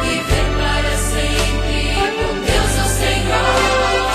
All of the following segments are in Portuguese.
Viver para sempre com Deus, o Senhor.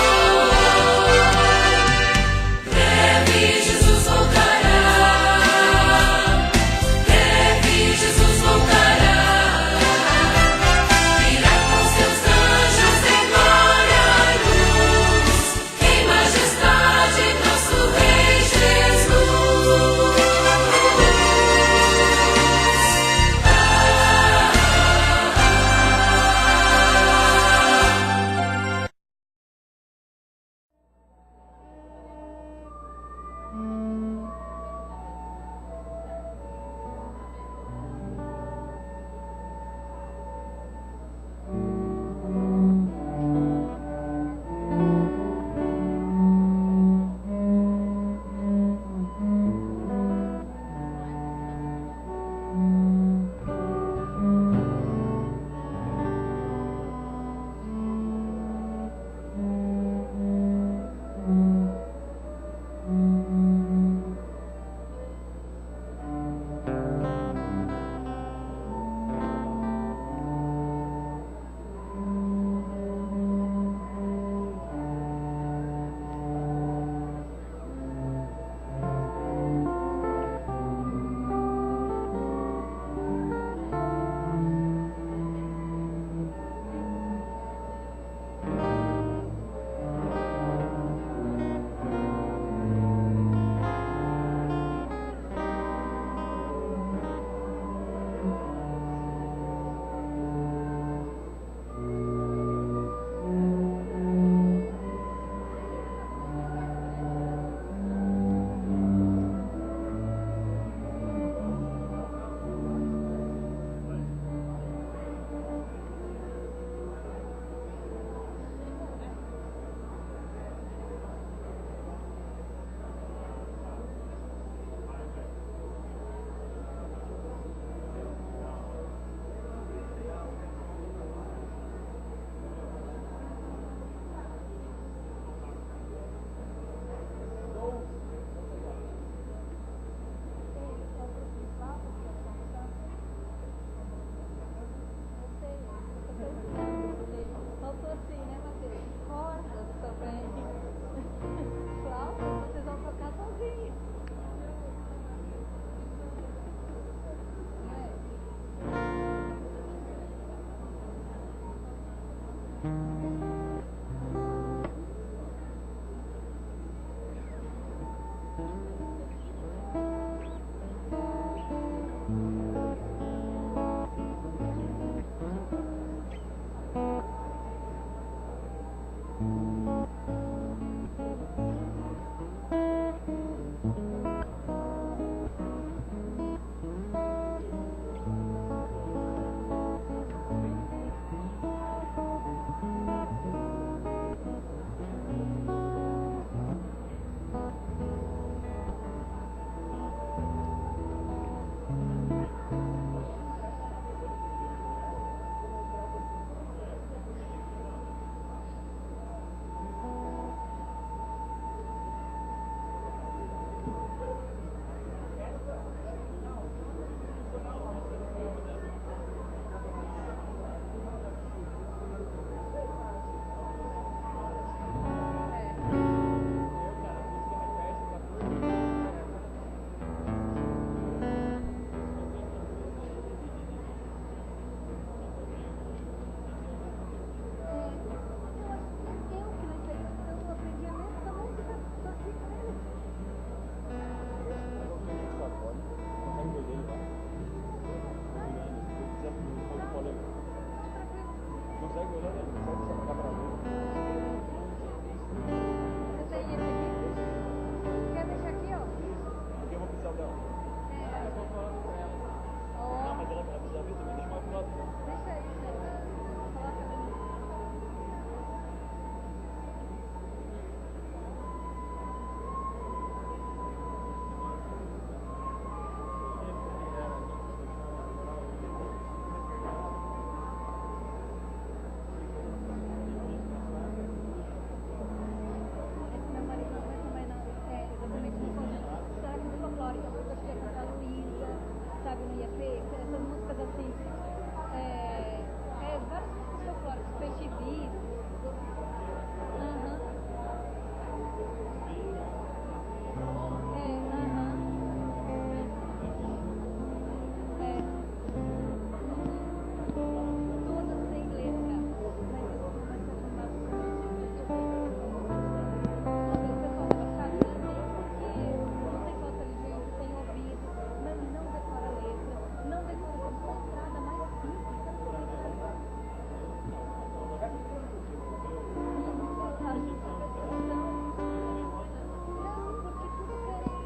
Thiago não ia ter, essas músicas assim, vários músicas folclóricos, peixe-bis. Aham. Aham. Todas sem letra, mas eu vou começar a chamar às vezes o pessoal vai ficar assim, porque não tem voz inteligente, tem ouvido, mas não decora a letra, não decora como a estrada mais simples. Não, porque tudo querem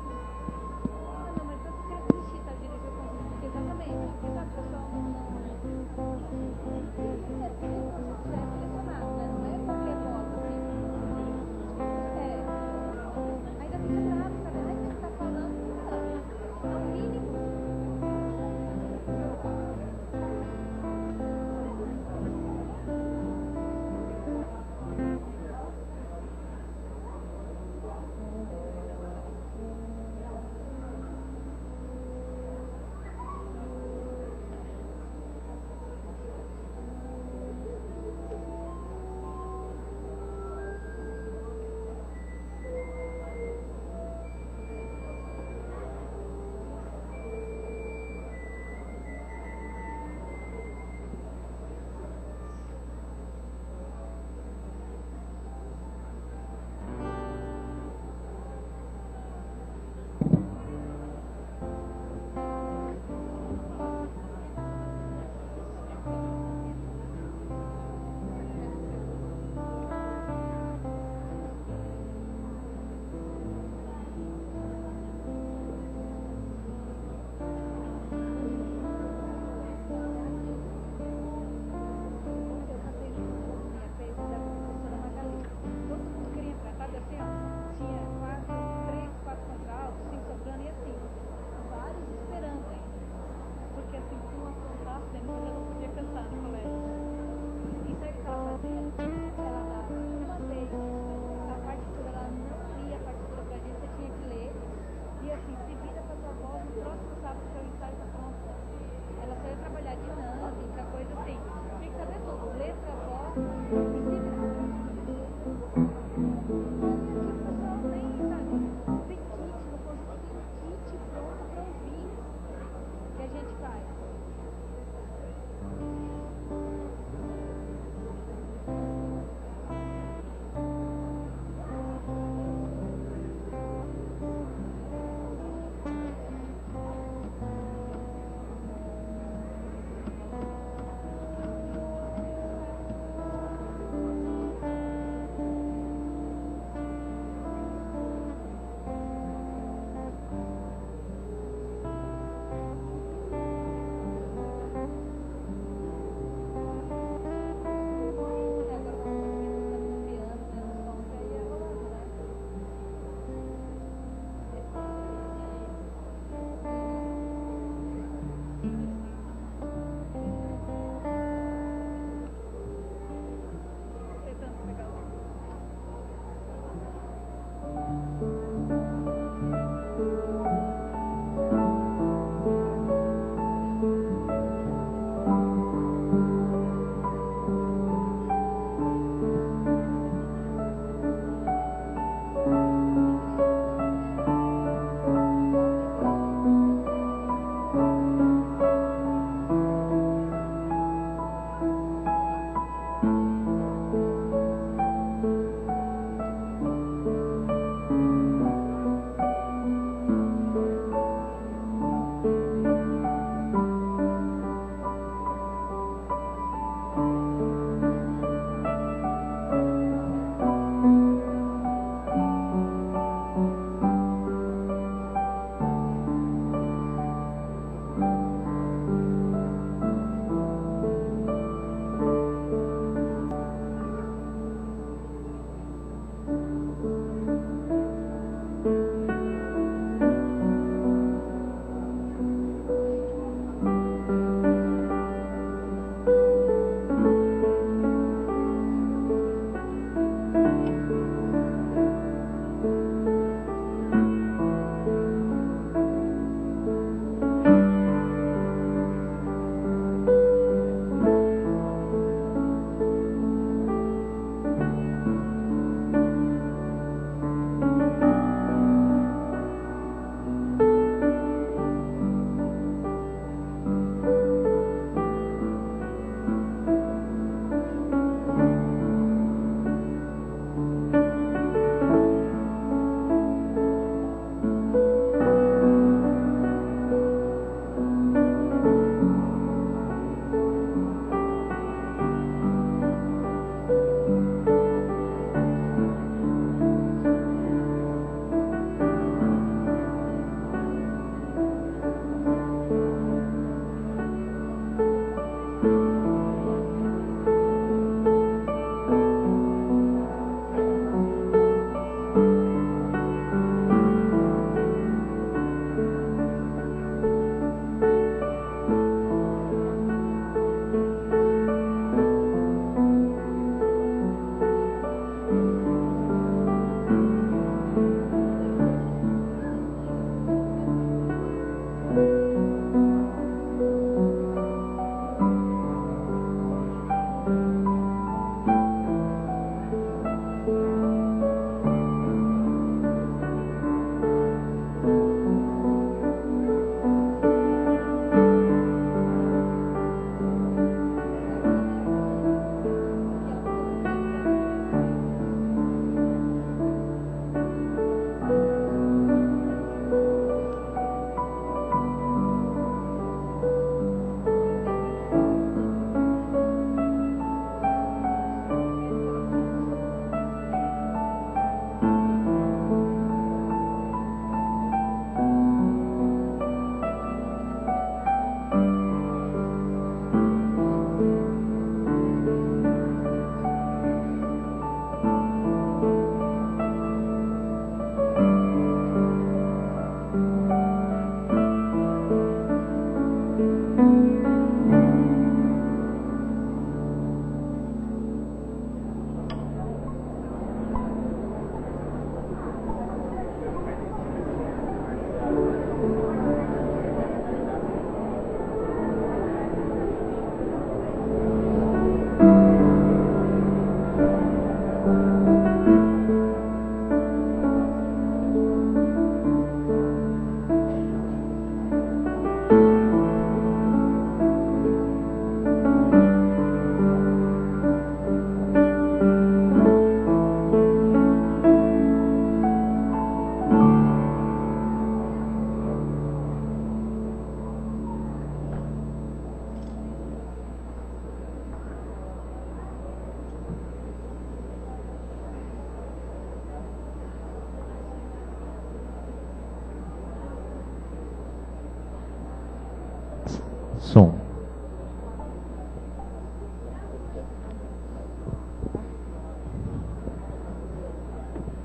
som.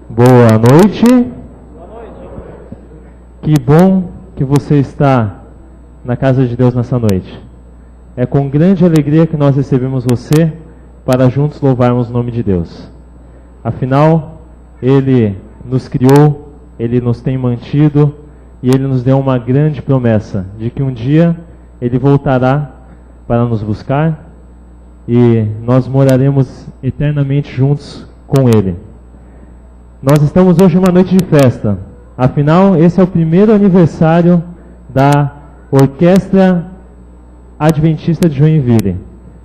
Boa noite. Que bom que você está na casa de Deus nessa noite. É com grande alegria que nós recebemos você para juntos louvarmos o nome de Deus. Afinal, Ele nos criou, Ele nos tem mantido e Ele nos deu uma grande promessa de que um dia Ele voltará para nos buscar e nós moraremos eternamente juntos com Ele. Nós estamos hoje numa noite de festa. Afinal, esse é o primeiro aniversário da Orquestra Adventista de Joinville.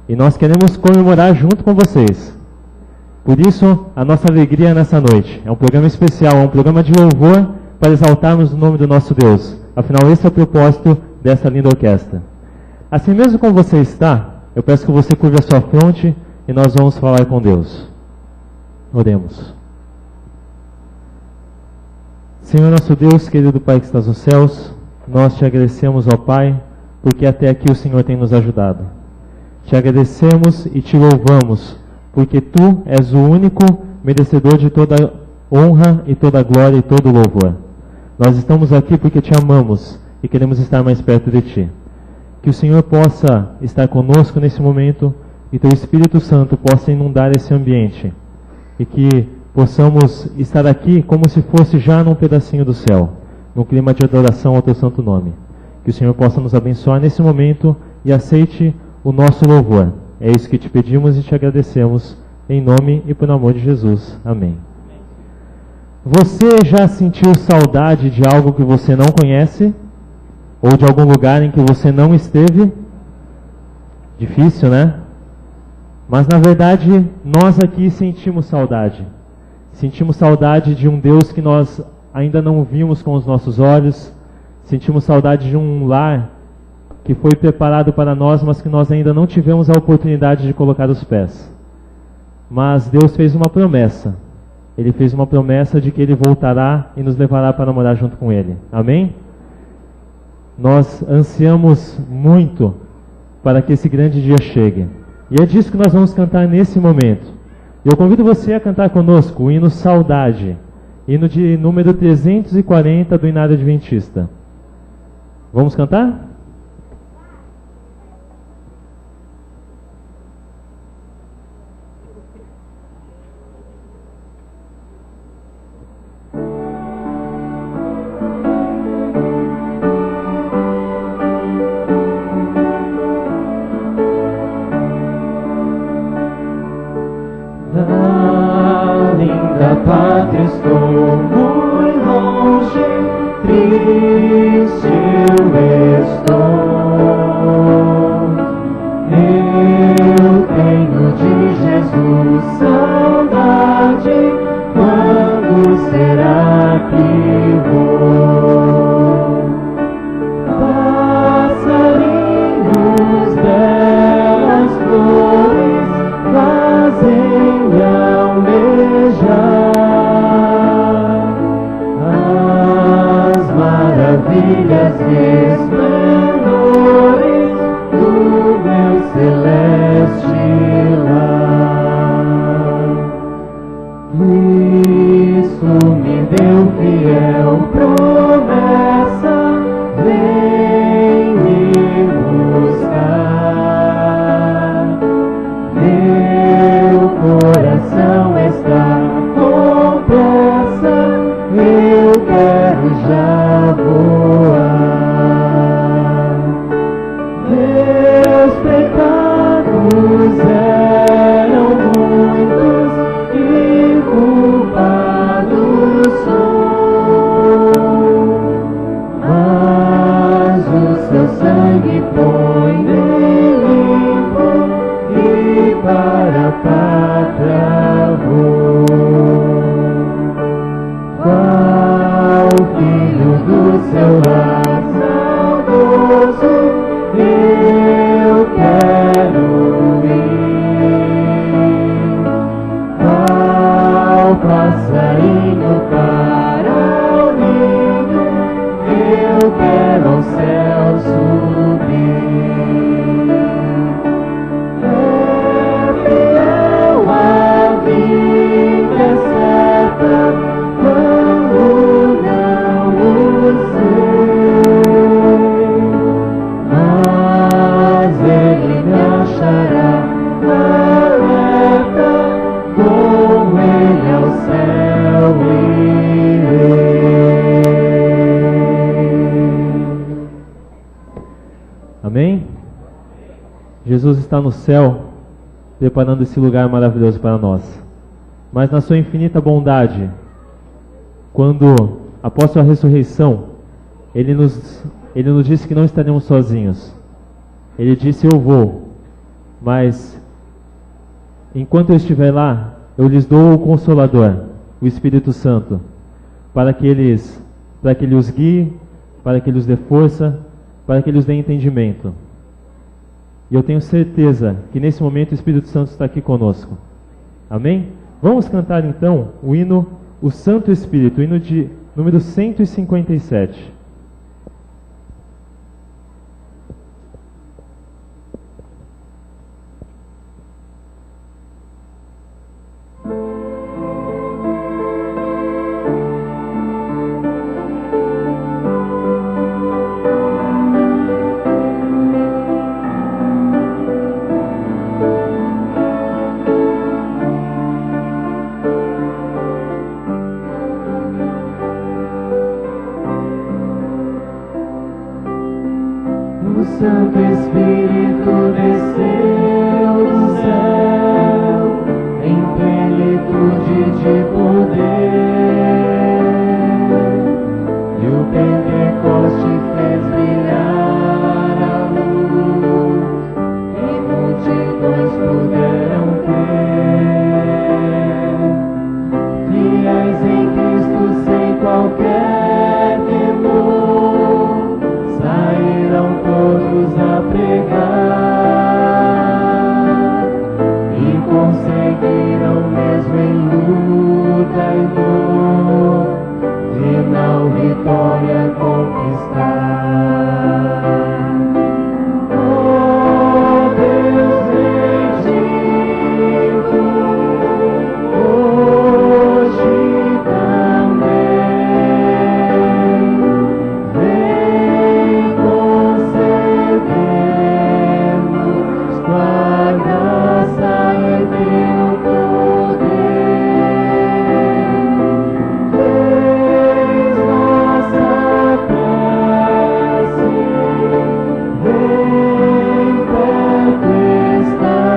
E nós queremos comemorar junto com vocês. Por isso, a nossa alegria nessa noite. É um programa especial, é um programa de louvor para exaltarmos o nome do nosso Deus. Afinal, esse é o propósito dessa linda orquestra. Assim mesmo como você está, eu peço que você curve a sua fronte e nós vamos falar com Deus. Oremos. Senhor nosso Deus, querido Pai que estás nos céus, nós te agradecemos, ó Pai, porque até aqui o Senhor tem nos ajudado. Te agradecemos e te louvamos, porque Tu és o único merecedor de toda honra e toda glória e todo louvor. Nós estamos aqui porque Te amamos e queremos estar mais perto de Ti. Que o Senhor possa estar conosco nesse momento e Teu Espírito Santo possa inundar esse ambiente e que possamos estar aqui como se fosse já num pedacinho do céu, num clima de adoração ao Teu santo nome. Que o Senhor possa nos abençoar nesse momento e aceite o nosso louvor. É isso que te pedimos e te agradecemos, em nome e por amor de Jesus. Amém. Você já sentiu saudade de algo que você não conhece? Ou de algum lugar em que você não esteve? Difícil, né? Mas na verdade, nós aqui sentimos saudade. Sentimos saudade de um Deus que nós ainda não vimos com os nossos olhos. Sentimos saudade de um lar que foi preparado para nós, mas que nós ainda não tivemos a oportunidade de colocar os pés. Mas Deus fez uma promessa. Ele fez uma promessa de que Ele voltará e nos levará para morar junto com Ele. Amém? Nós ansiamos muito para que esse grande dia chegue. E é disso que nós vamos cantar nesse momento. Eu convido você a cantar conosco o hino Saudade, hino de número 340 do Inário Adventista. Vamos cantar? Pátria estou muito longe, triste eu estou. Eu tenho de Jesus saudade, quando será que vou? Passarinhos, belas flores, fazem almejar maravilhas e esplendores do meu celeste lar. Cristo me deu fiel promessa, vem me buscar. Meu coração está com pressa, eu quero já voar. Amém? Jesus está no céu, preparando esse lugar maravilhoso para nós. Mas na sua infinita bondade, quando, após sua ressurreição, Ele nos disse que não estaremos sozinhos. Ele disse: eu vou, mas enquanto eu estiver lá, eu lhes dou o Consolador, o Espírito Santo, para que Ele os guie, para que Ele os dê força, para que Ele os dê entendimento. E eu tenho certeza que nesse momento o Espírito Santo está aqui conosco. Amém? Vamos cantar então o hino O Santo Espírito, o hino de número 157. O Santo Espírito desceu do céu em plenitude de poder, e o Pentecoste fez brilhar a luz, e multidões puderam crer. Fiéis em Cristo sem qualquer temor, saíram todos a pregar, e conseguiram mesmo em luta e dor, final vitória conquistar. Oh Deus bendito, hoje também vem conceder-nos tua graça e teu poder. Eis nossa prece, vem perto estar,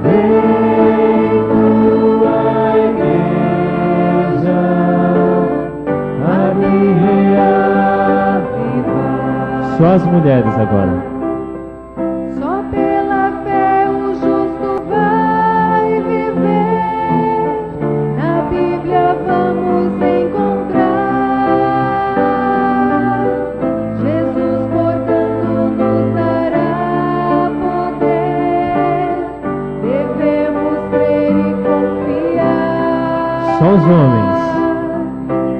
vem tua igreja a reavivar. Só as mulheres agora. Só pela fé o justo vai viver. Na Bíblia vamos encontrar. Jesus, portanto, nos dará poder. Devemos crer e confiar. Só os homens.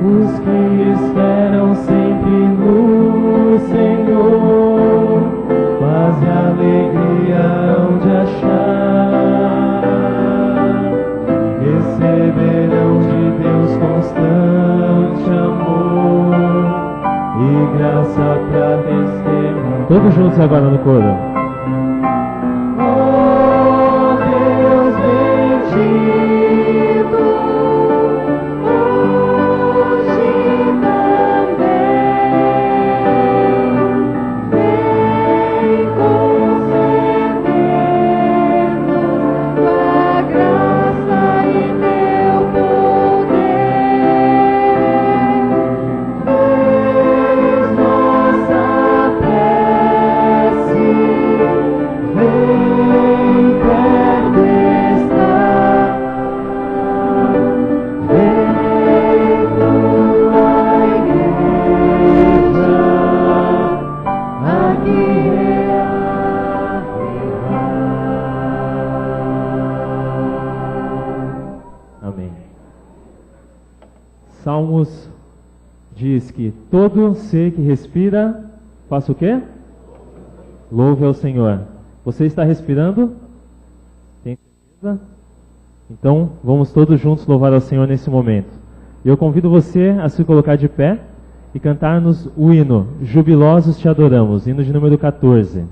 Os que esperam sempre no Senhor, paz e alegria hão de achar. Receberão de Deus constante amor e graça para testemunhar. Todos juntos agora no coro. Oh Deus bendito, hoje também vem conceder-nos tua graça e teu poder. Eis nossa prece, vem perto estar, vem tua igreja aqui reavivar. Amém. Salmos diz que todo ser que respira, faça o quê? Louve ao Senhor. Você está respirando? Tem certeza? Então, vamos todos juntos louvar ao Senhor nesse momento. E eu convido você a se colocar de pé e cantar-nos o hino Jubilosos Te Adoramos, hino de número 14.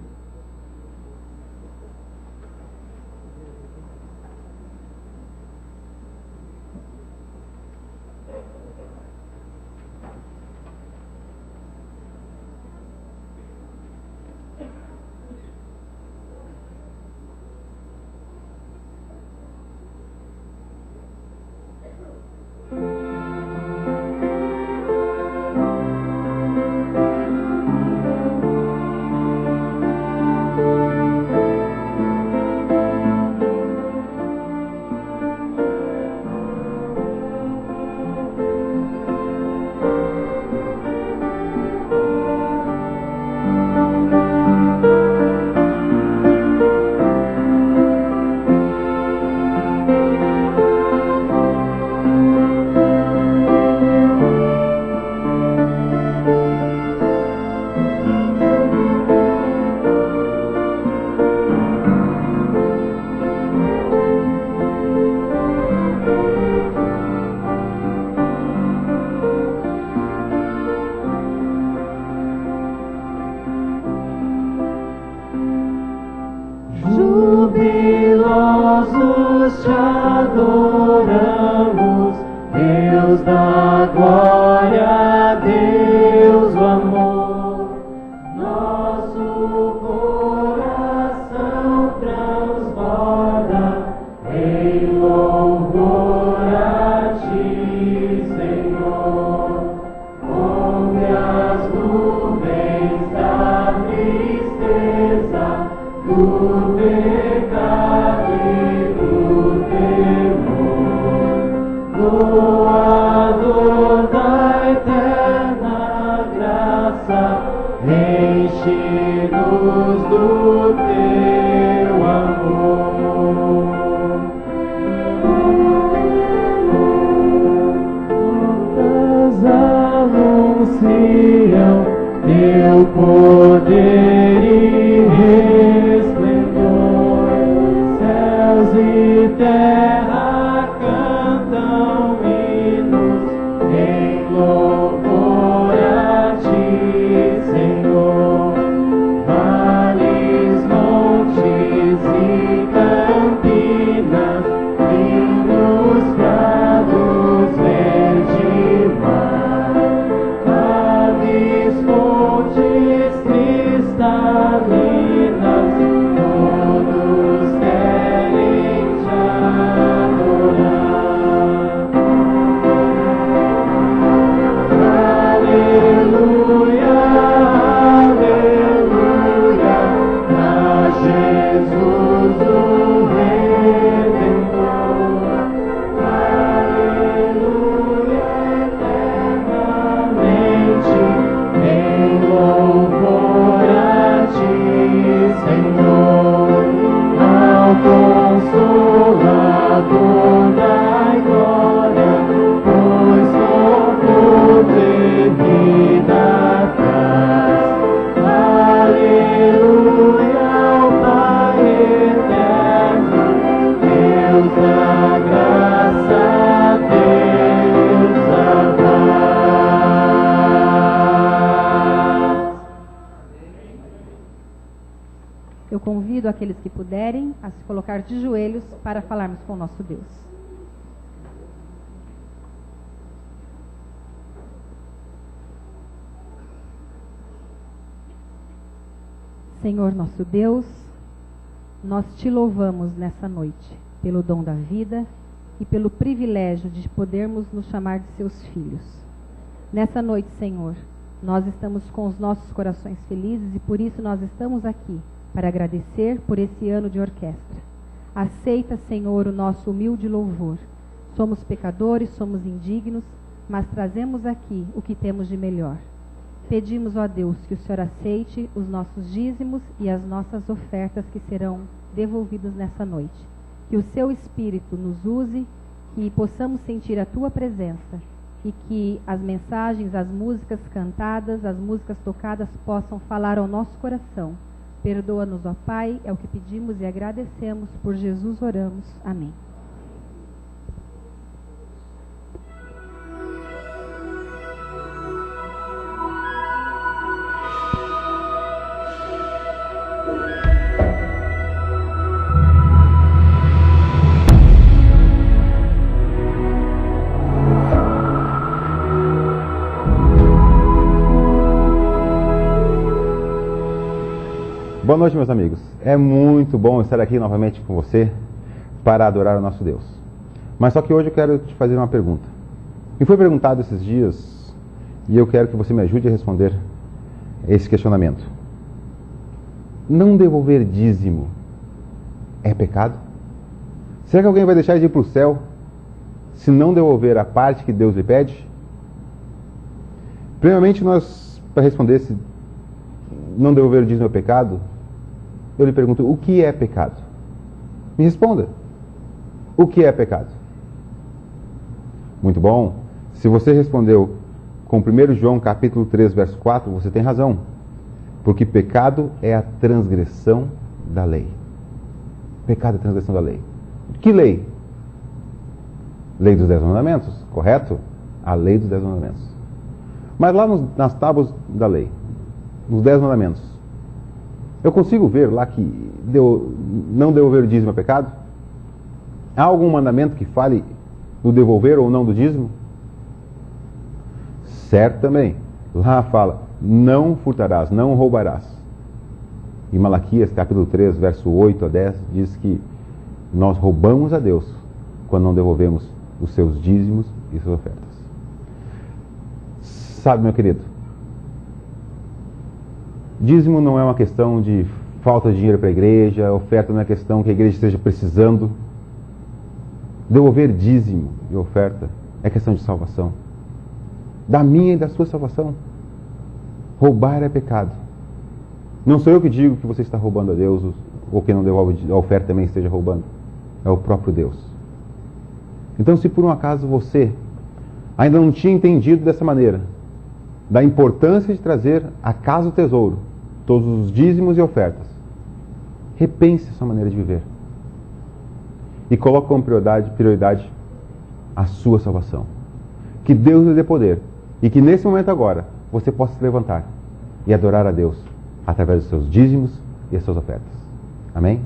pecado e do temor, doador da eterna graça, enche-nos do teu amor. Quantas anunciam teu poder e resplendor, céus e terra cantam hinos em louvor a ti, Senhor. Vales, montes e campinas, lindos prados, verde mar, aves, fontes cristalinas, todos querem te adorar. Aleluia, aleluia, a Jesus o Redentor. Aleluia, eternamente, em louvor a ti, Senhor. Ao Consolador dai glória, pois com poder me dá paz. Aleluia, ao Pai eterno, Deus da graça, Deus da paz. Eu convido aqueles que puderem a se colocar de joelhos para falarmos com o nosso Deus. Senhor nosso Deus, nós te louvamos nessa noite pelo dom da vida e pelo privilégio de podermos nos chamar de seus filhos. Nessa noite, Senhor, nós estamos com os nossos corações felizes e por isso nós estamos aqui para agradecer por esse ano de orquestra. Aceita, Senhor, o nosso humilde louvor. Somos pecadores, somos indignos, mas trazemos aqui o que temos de melhor. Pedimos, ó Deus, que o Senhor aceite os nossos dízimos e as nossas ofertas que serão devolvidas nessa noite. Que o seu Espírito nos use, que possamos sentir a tua presença e que as mensagens, as músicas cantadas, as músicas tocadas possam falar ao nosso coração. Perdoa-nos, ó Pai, é o que pedimos e agradecemos. Por Jesus oramos. Amém. Boa noite, meus amigos. É muito bom estar aqui novamente com você para adorar o nosso Deus. Mas só que hoje eu quero te fazer uma pergunta. Me foi perguntado esses dias e eu quero que você me ajude a responder esse questionamento. Não devolver dízimo é pecado? Será que alguém vai deixar de ir para o céu se não devolver a parte que Deus lhe pede? Primeiramente, para responder se não devolver o dízimo é pecado, eu lhe pergunto, o que é pecado? Me responda. O que é pecado? Muito bom. Se você respondeu com 1 João capítulo 3, verso 4, você tem razão. Porque pecado é a transgressão da lei. Pecado é a transgressão da lei. Que lei? Lei dos 10 mandamentos, correto? A lei dos 10 mandamentos. Mas lá nas tábuas da lei, nos 10 mandamentos, eu consigo ver lá que não devolver o dízimo é pecado? Há algum mandamento que fale no devolver ou não do dízimo? Certo também. Lá fala, não furtarás, não roubarás. E Malaquias, capítulo 3, verso 8 a 10, diz que nós roubamos a Deus quando não devolvemos os seus dízimos e suas ofertas. Sabe, meu querido, dízimo não é uma questão de falta de dinheiro para a igreja, a oferta não é questão que a igreja esteja precisando. Devolver dízimo e oferta é questão de salvação. Da minha e da sua salvação. Roubar é pecado. Não sou eu que digo que você está roubando a Deus, ou quem não devolve a oferta também esteja roubando. É o próprio Deus. Então, se por um acaso você ainda não tinha entendido dessa maneira, da importância de trazer à casa do tesouro todos os dízimos e ofertas, repense a sua maneira de viver. E coloque como prioridade a sua salvação. Que Deus lhe dê poder. E que nesse momento agora, você possa se levantar e adorar a Deus através dos seus dízimos e as suas ofertas. Amém?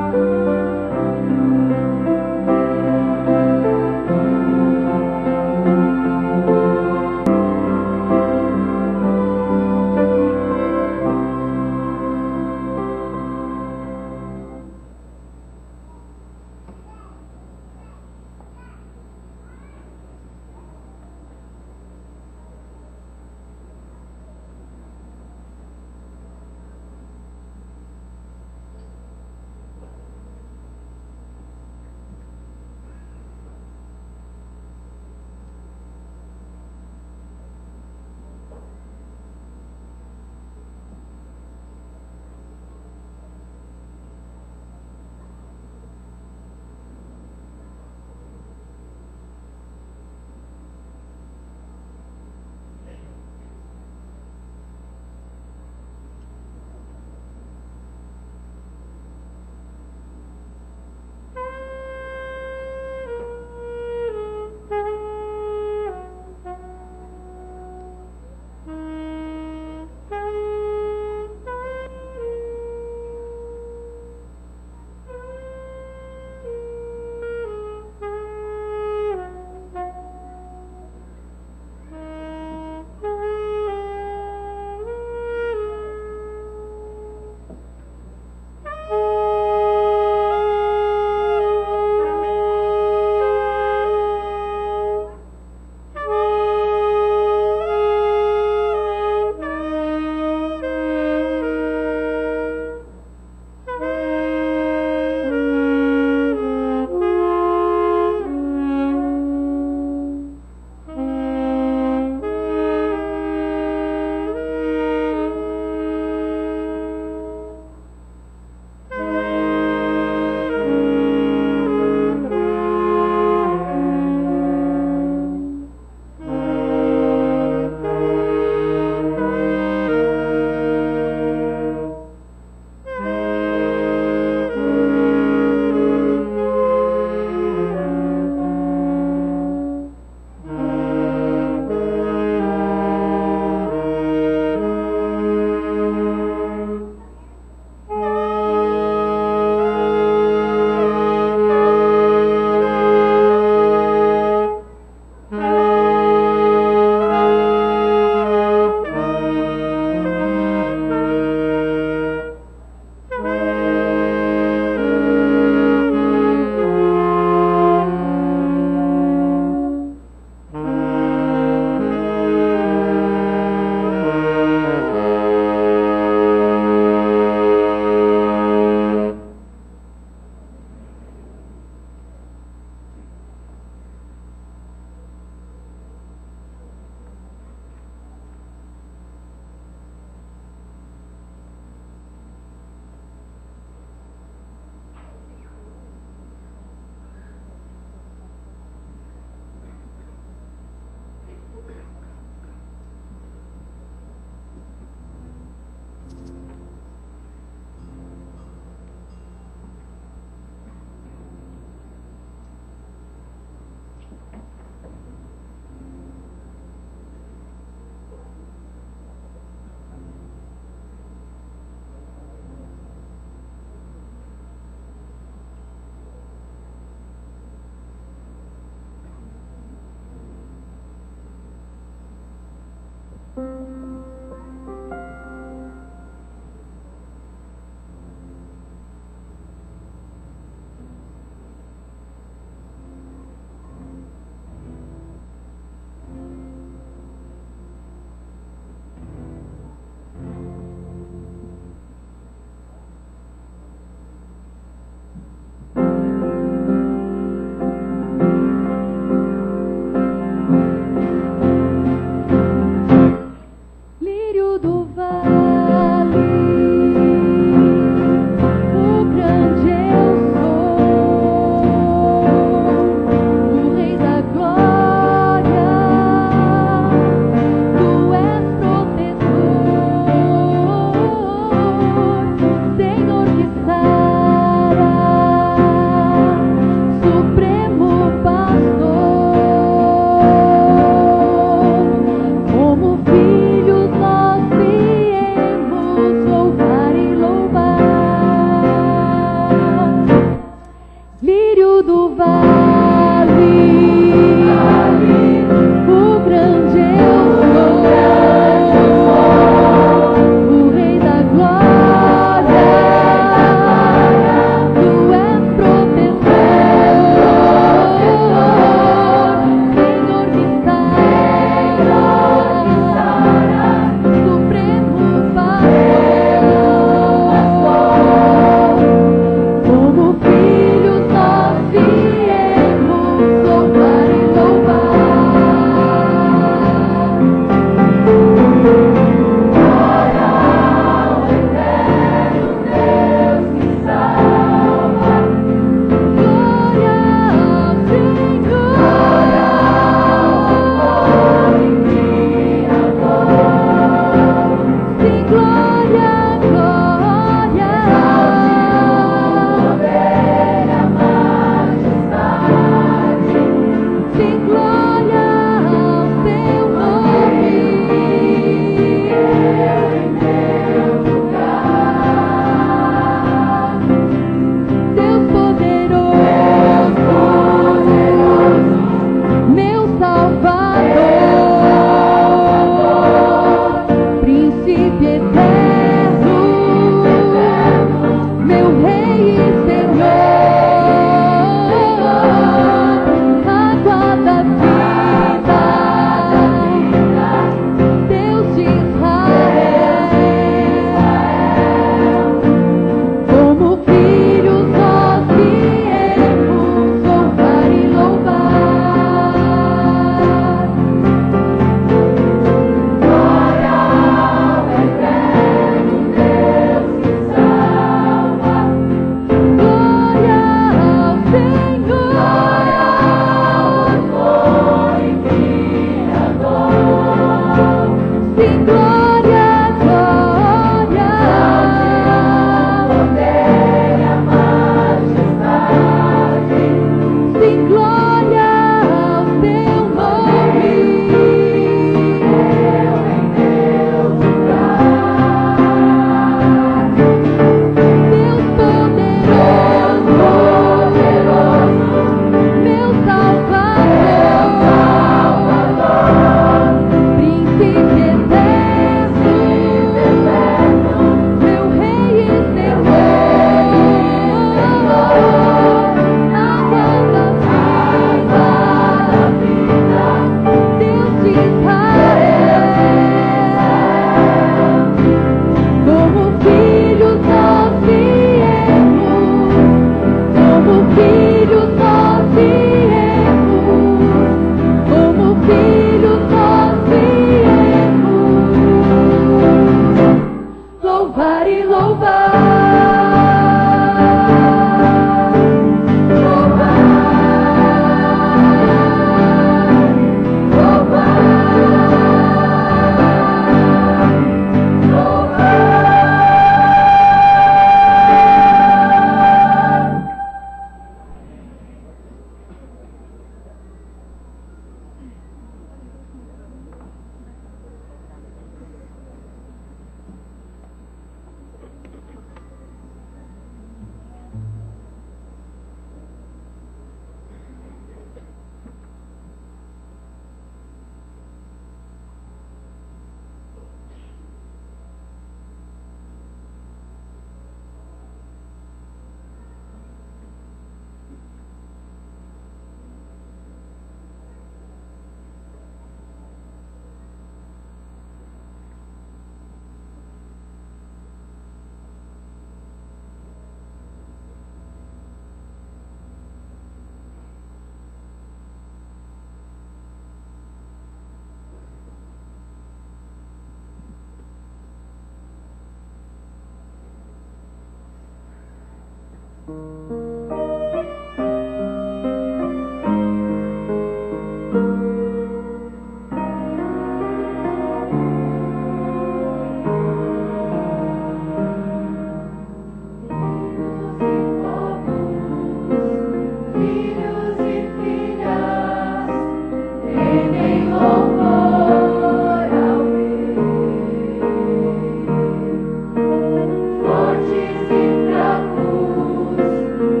Fortes e fracos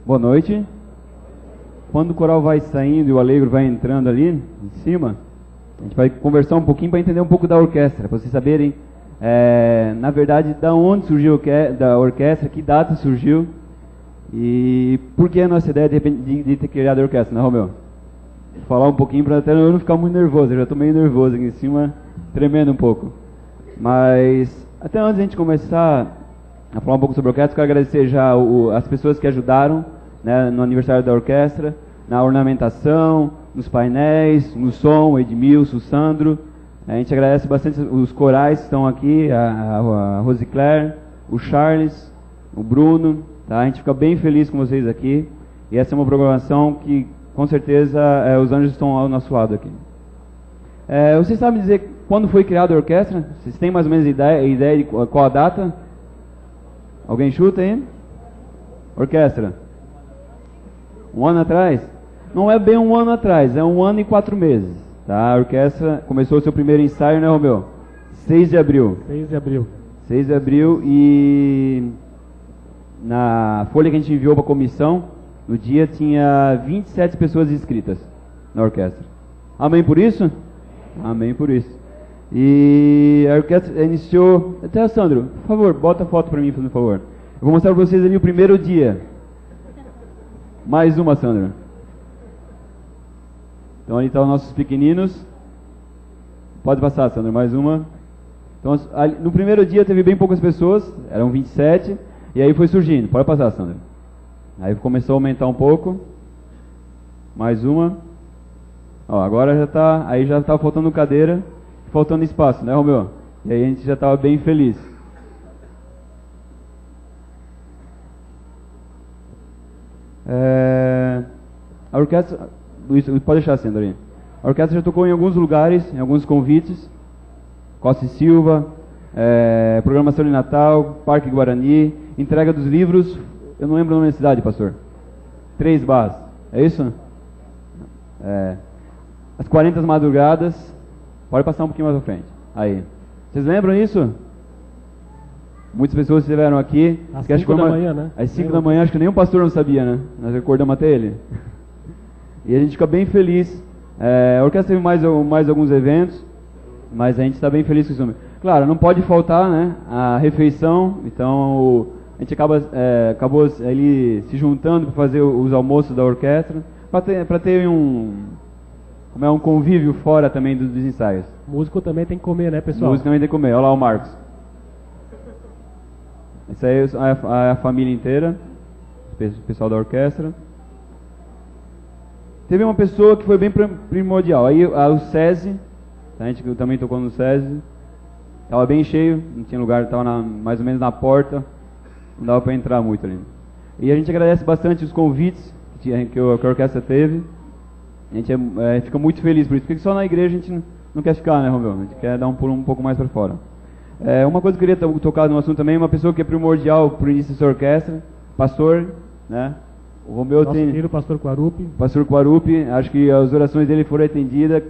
Boa noite. Quando o coral vai saindo e o alegro vai entrando ali em cima, a gente vai conversar um pouquinho para entender um pouco da orquestra, para vocês saberem, na verdade, da onde surgiu da orquestra, que data surgiu e por que a nossa ideia de ter criado a orquestra, né, Romeu? Vou falar um pouquinho para até eu não ficar muito nervoso, eu já estou meio nervoso aqui em cima, tremendo um pouco. Mas, até antes de a gente começar a falar um pouco sobre a orquestra, quero agradecer já as pessoas que ajudaram, né, no aniversário da orquestra, na ornamentação, nos painéis, no som, o Edmilson, o Sandro. A gente agradece bastante os corais que estão aqui, a Rosicler, o Charles, o Bruno. Tá? A gente fica bem feliz com vocês aqui. E essa é uma programação que, com certeza, os anjos estão ao nosso lado aqui. Vocês sabem dizer quando foi criada a orquestra? Vocês têm mais ou menos ideia de qual a data? Alguém chuta aí? Orquestra. 1 ano atrás? Não é bem 1 ano atrás, é 1 ano e 4 meses. Tá? A orquestra começou o seu primeiro ensaio, né, Romeu? 6 de abril. 6 de abril. 6 de abril e na folha que a gente enviou para a comissão, no dia tinha 27 pessoas inscritas na orquestra. Amém por isso? Amém por isso. E a orquestra iniciou... Até, Sandro, por favor, bota a foto para mim, por favor. Eu vou mostrar para vocês ali o primeiro dia. Mais uma, Sandra. Então ali estão os nossos pequeninos. Pode passar, Sandra, mais uma. Então, ali, no primeiro dia teve bem poucas pessoas, eram 27, e aí foi surgindo. Pode passar, Sandra. Aí começou a aumentar um pouco. Mais uma. Ó, agora já está, aí já está faltando cadeira, faltando espaço, né, Romeu? E aí a gente já estava bem feliz. A orquestra, pode deixar assim, Dorinha. A orquestra já tocou em alguns lugares, em alguns convites. Costa e Silva, programação de Natal, Parque Guarani, entrega dos livros. Eu não lembro o nome da cidade, pastor. 3 Barras, é isso? As 40 madrugadas. Pode passar um pouquinho mais à frente. Aí. Vocês lembram isso? Muitas pessoas estiveram aqui. Às 5 da manhã, né? Às 5 da manhã, acho que nenhum pastor não sabia, né? Nós acordamos até ele. E a gente fica bem feliz. A orquestra teve mais alguns eventos, mas a gente está bem feliz com isso. Claro, não pode faltar, né, a refeição, então a gente acabou ali se juntando para fazer os almoços da orquestra, para ter um convívio fora também dos ensaios. Músico também tem que comer, né, pessoal? Músico também tem que comer. Olha lá o Marcos. Essa aí é a família inteira, o pessoal da orquestra. Teve uma pessoa que foi bem primordial. Aí o SESI, a gente também tocou no SESI, estava bem cheio, não tinha lugar, estava mais ou menos na porta, não dava para entrar muito ali. E a gente agradece bastante os convites que a orquestra teve. A gente fica muito feliz por isso, porque só na igreja a gente não quer ficar, né, Romeu? A gente quer dar um pulo um pouco mais para fora. Uma coisa que eu queria tocar no assunto também, uma pessoa que é primordial para o início dessa orquestra, pastor, né? O Romeu Nosso filho, pastor Quarupi. Pastor Quarupi, acho que as orações dele foram atendidas.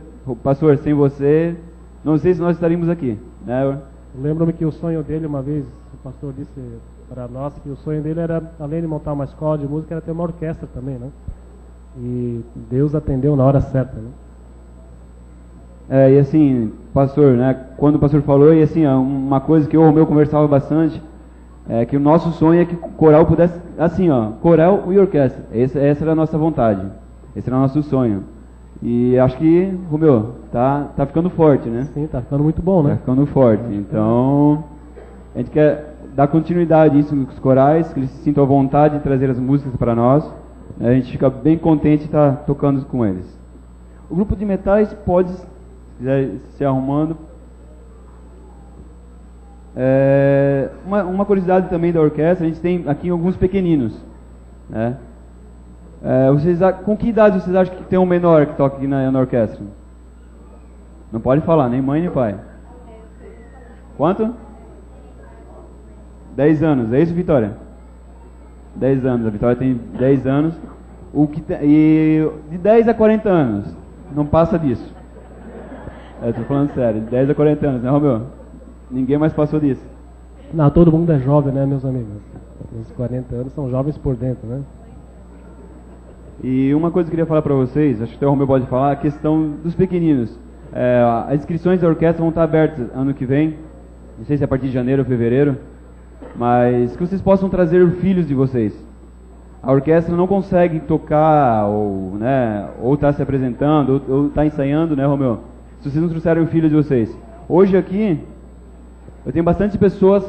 Pastor, sem você, não sei se nós estaríamos aqui, né? Lembro-me que o sonho dele, uma vez, o pastor disse para nós que o sonho dele era, além de montar uma escola de música, era ter uma orquestra também, né? E Deus atendeu na hora certa, né? E assim, pastor, né? Quando o pastor falou, e assim, uma coisa que eu e o Romeu conversava bastante, que o nosso sonho é que o coral pudesse, assim, coral e orquestra. Essa era a nossa vontade. Esse era o nosso sonho. E acho que, Romeu, tá ficando forte, né? Sim, tá ficando muito bom, né? Tá ficando forte. Então, a gente quer dar continuidade a isso com os corais, que eles se sintam à vontade de trazer as músicas para nós. A gente fica bem contente de estar tocando com eles. O grupo de metais pode, se quiser se arrumando. Uma curiosidade também da orquestra, a gente tem aqui alguns pequeninos, né? Com que idade vocês acham que tem um menor que toca aqui na orquestra? Não pode falar, nem mãe nem pai. Quanto? 10 anos, é isso, Vitória? 10 anos, a Vitória tem 10 anos. E de 10 a 40 anos, não passa disso. Estou falando sério, de 10 a 40 anos, né, Romeu? Ninguém mais passou disso. Não, todo mundo é jovem, né, meus amigos? Os 40 anos são jovens por dentro, né? E uma coisa que eu queria falar para vocês, acho que até o Romeu pode falar, a questão dos pequeninos. As inscrições da orquestra vão estar abertas ano que vem, não sei se é a partir de janeiro ou fevereiro, mas que vocês possam trazer os filhos de vocês. A orquestra não consegue tocar, ou tá se apresentando, ou está ensaiando, né, Romeu? Se vocês não trouxerem o filho de vocês. Hoje aqui, eu tenho bastante pessoas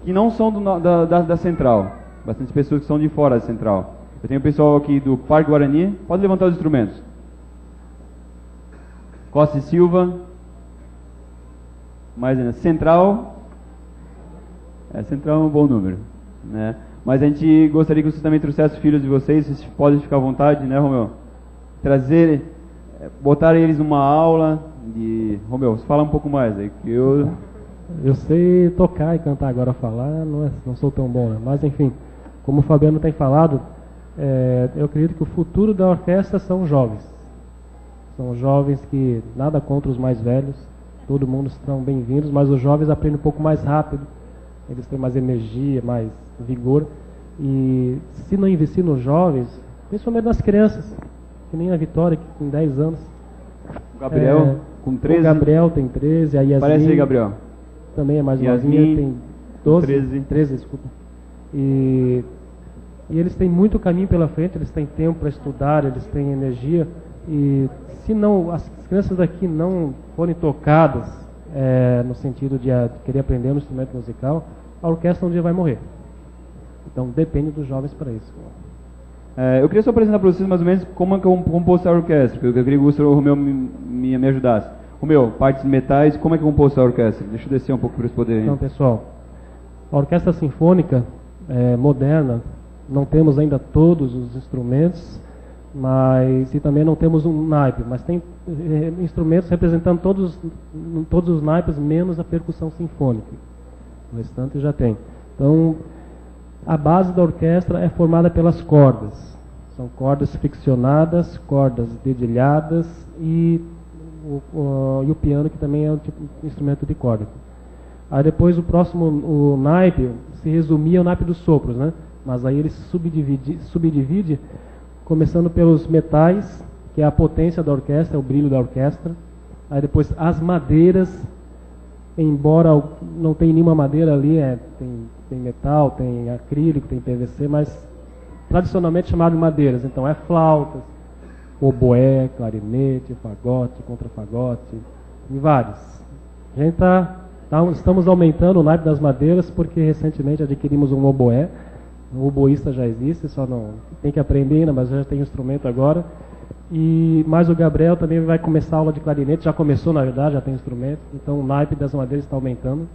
que não são da central, bastante pessoas que são de fora da central. Eu tenho pessoal aqui do Parque Guarani, pode levantar os instrumentos. Costa e Silva, mais Central, Central é um bom número, né? Mas a gente gostaria que vocês também trouxessem os filhos de vocês, vocês podem ficar à vontade, né, Romeu? Trazer, botar eles numa aula de... Romeu, você fala um pouco mais aí, que eu sei tocar e cantar, agora falar não sou tão bom, né? Mas enfim, como o Fabiano tem falado, eu acredito que o futuro da orquestra são os jovens. São jovens que, nada contra os mais velhos, todo mundo estão bem-vindos, mas os jovens aprendem um pouco mais rápido, eles têm mais energia, mais vigor, e se não investir nos jovens, principalmente nas crianças, que nem a Vitória, que tem 10 anos. O Gabriel, com 13. O Gabriel tem 13, a Yasmin... Parece aí, Gabriel. Também é mais Yasmin, novinha, tem 12, 13, desculpa. E eles têm muito caminho pela frente, eles têm tempo para estudar, eles têm energia, e se não, as crianças daqui não forem tocadas no sentido de querer aprender um instrumento musical, a orquestra um dia vai morrer. Então depende dos jovens para isso. Eu queria só apresentar para vocês mais ou menos como é que eu compôs a orquestra, porque eu queria que o Romeu me ajudasse. Romeu, partes de metais, como é que eu compôs a orquestra? Deixa eu descer um pouco para eles poderem... Então, pessoal, a orquestra sinfônica moderna, não temos ainda todos os instrumentos, e também não temos um naipe, mas tem instrumentos representando todos os naipes, menos a percussão sinfônica. O restante já tem. Então, a base da orquestra é formada pelas cordas. São cordas friccionadas, cordas dedilhadas e o piano, que também é um tipo de instrumento de corda. Aí depois o naipe se resumia ao naipe dos sopros, né? Mas aí ele subdivide começando pelos metais, que é a potência da orquestra, é o brilho da orquestra. Aí depois as madeiras, embora não tenha nenhuma madeira ali, tem metal, tem acrílico, tem PVC, mas tradicionalmente chamado de madeiras. Então flautas, oboé, clarinete, fagote, contrafagote, e vários. A gente estamos aumentando o naipe das madeiras porque recentemente adquirimos um oboé. O oboísta já existe, só não tem que aprender ainda, mas já tem instrumento agora. Mas o Gabriel também vai começar a aula de clarinete, já começou na verdade, já tem instrumento. Então o naipe das madeiras está aumentando.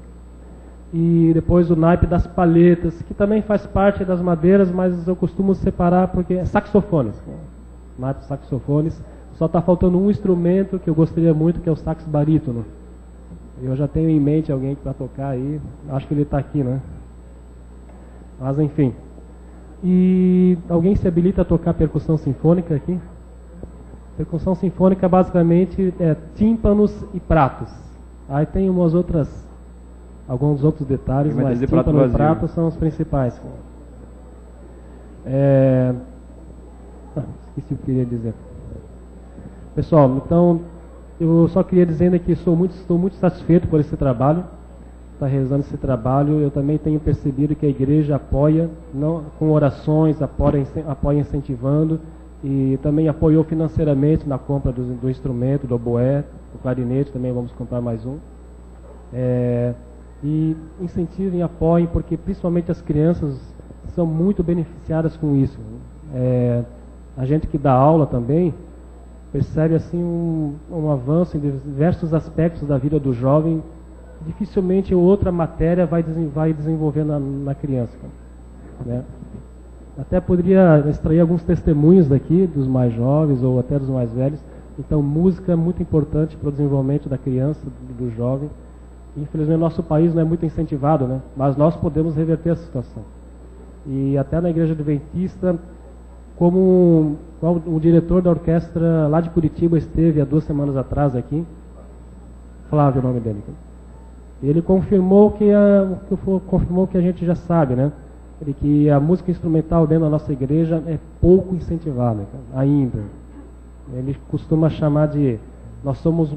E depois o naipe das palhetas, que também faz parte das madeiras, mas eu costumo separar porque é saxofones. Naipe saxofones. Só está faltando um instrumento que eu gostaria muito, que é o sax barítono. Eu já tenho em mente alguém para tocar aí, acho que ele está aqui, né? Mas enfim. E alguém se habilita a tocar percussão sinfônica aqui? Percussão sinfônica basicamente é tímpanos e pratos. Aí tem alguns outros detalhes, mas tímpano e prato são os principais. Esqueci o que eu queria dizer. Pessoal, então eu só queria dizer que estou muito satisfeito por esse trabalho. Está realizando esse trabalho. Eu também tenho percebido que a igreja apoia, com orações, apoia incentivando, e também apoiou financeiramente na compra do instrumento, do oboé, do clarinete, também vamos comprar mais um. E incentivem, apoiem, porque principalmente as crianças são muito beneficiadas com isso. A gente que dá aula também percebe assim um avanço em diversos aspectos da vida do jovem. Dificilmente outra matéria vai desenvolver na criança, né? Até poderia extrair alguns testemunhos daqui, dos mais jovens ou até dos mais velhos. Então, música é muito importante para o desenvolvimento da criança, do jovem. Infelizmente, o nosso país não é muito incentivado, né? Mas nós podemos reverter a situação. E até na Igreja Adventista, como o diretor da orquestra lá de Curitiba esteve há 2 semanas atrás aqui, Flávio é o nome dele. Ele confirmou que a gente já sabe, né? de que a música instrumental dentro da nossa igreja é pouco incentivada ainda. Ele costuma chamar de, nós somos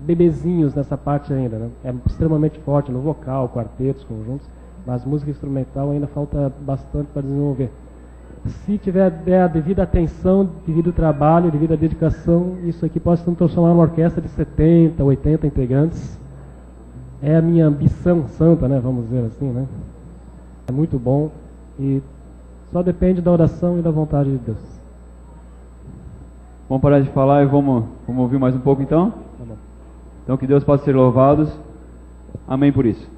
bebezinhos nessa parte ainda, né? É extremamente forte no vocal, quartetos, conjuntos, mas música instrumental ainda falta bastante para desenvolver. Se tiver a devida atenção, devido trabalho, devido dedicação, isso aqui pode se transformar numa orquestra de 70, 80 integrantes. É a minha ambição santa, né? Vamos dizer assim, né? É muito bom e só depende da oração e da vontade de Deus. Vamos parar de falar e vamos ouvir mais um pouco então? Tá bom. Então que Deus possa ser louvado. Amém por isso.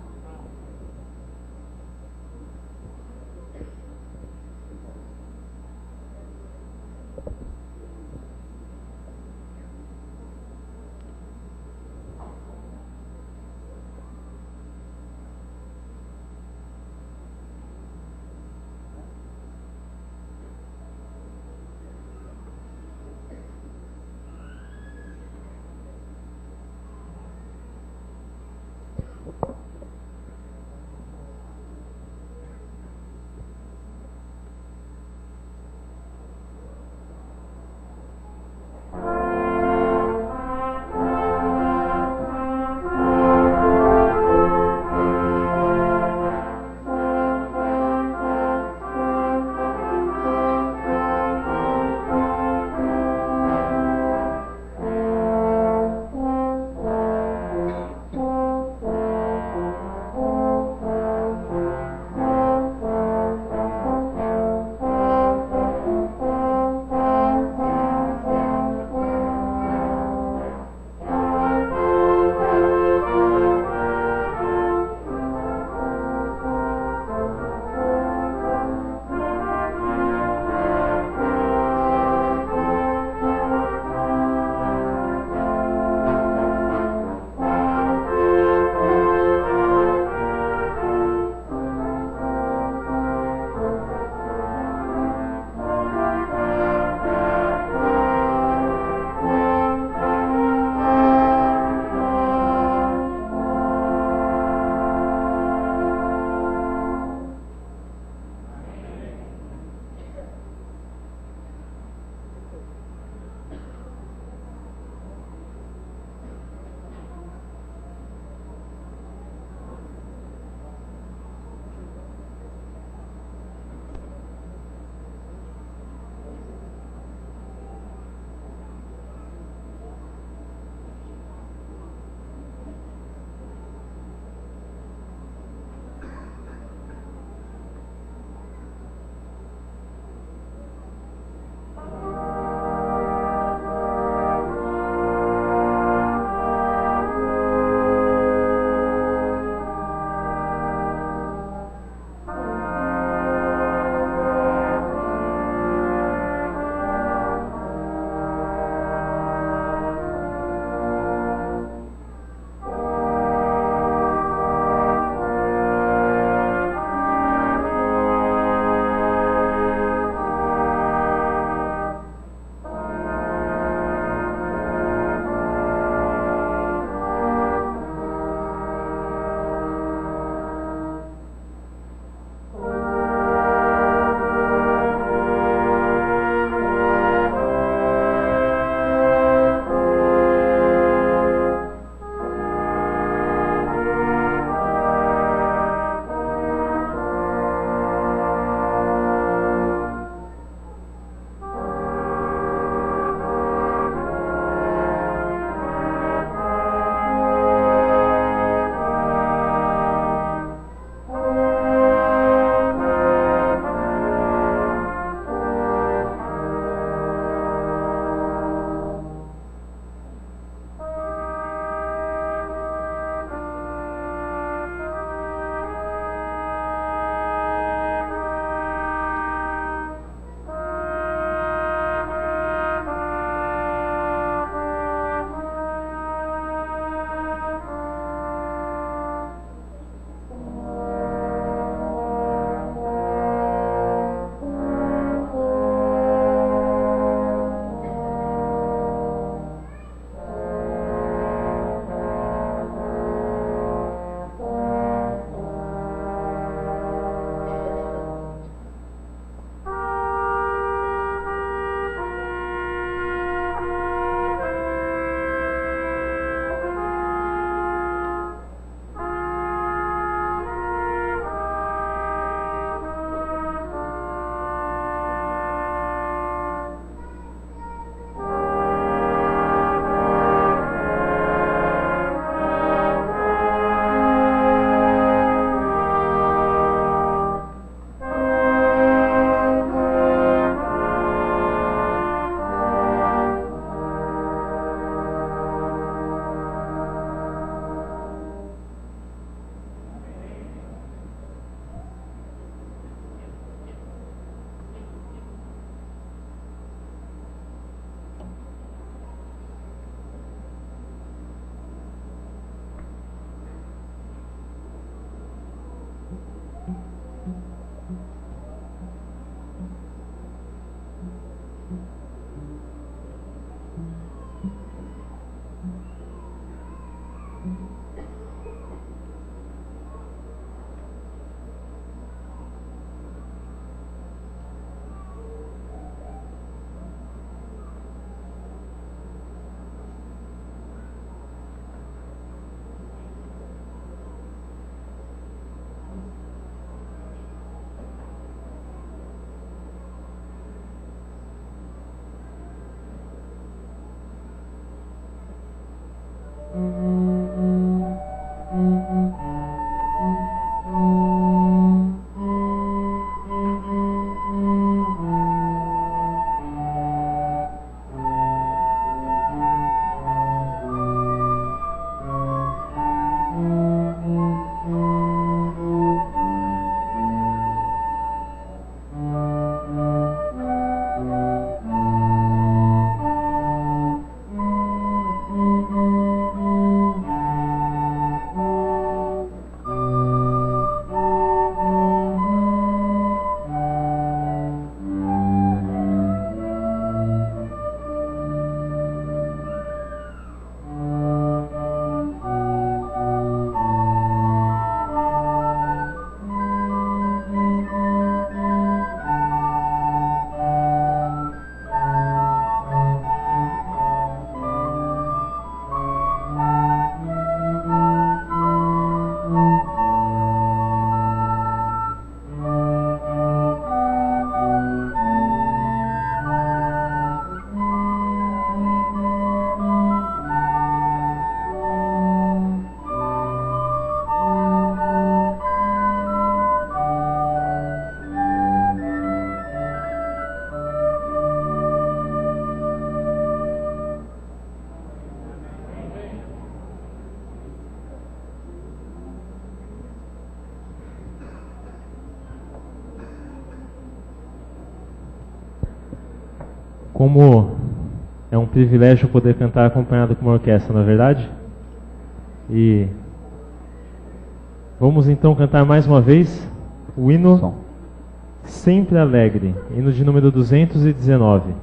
Como é um privilégio poder cantar acompanhado com uma orquestra, não é verdade? E vamos então cantar mais uma vez o hino Sempre Alegre, hino de número 219.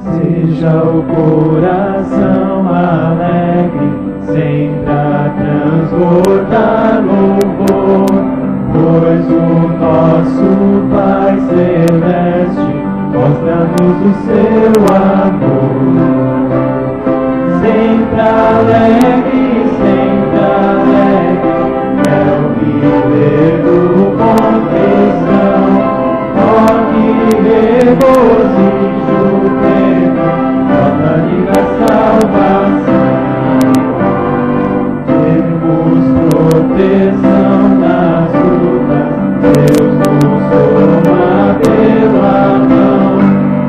Seja o coração alegre, sempre a transbordar louvor, pois o nosso Pai Celeste mostra-nos o seu amor. Sempre alegre, é o viver do bom cristão. Ó, que regozijo pleno, brota-lhe da salvação. Temos proteção nas lutas, Deus nos toma pela mão.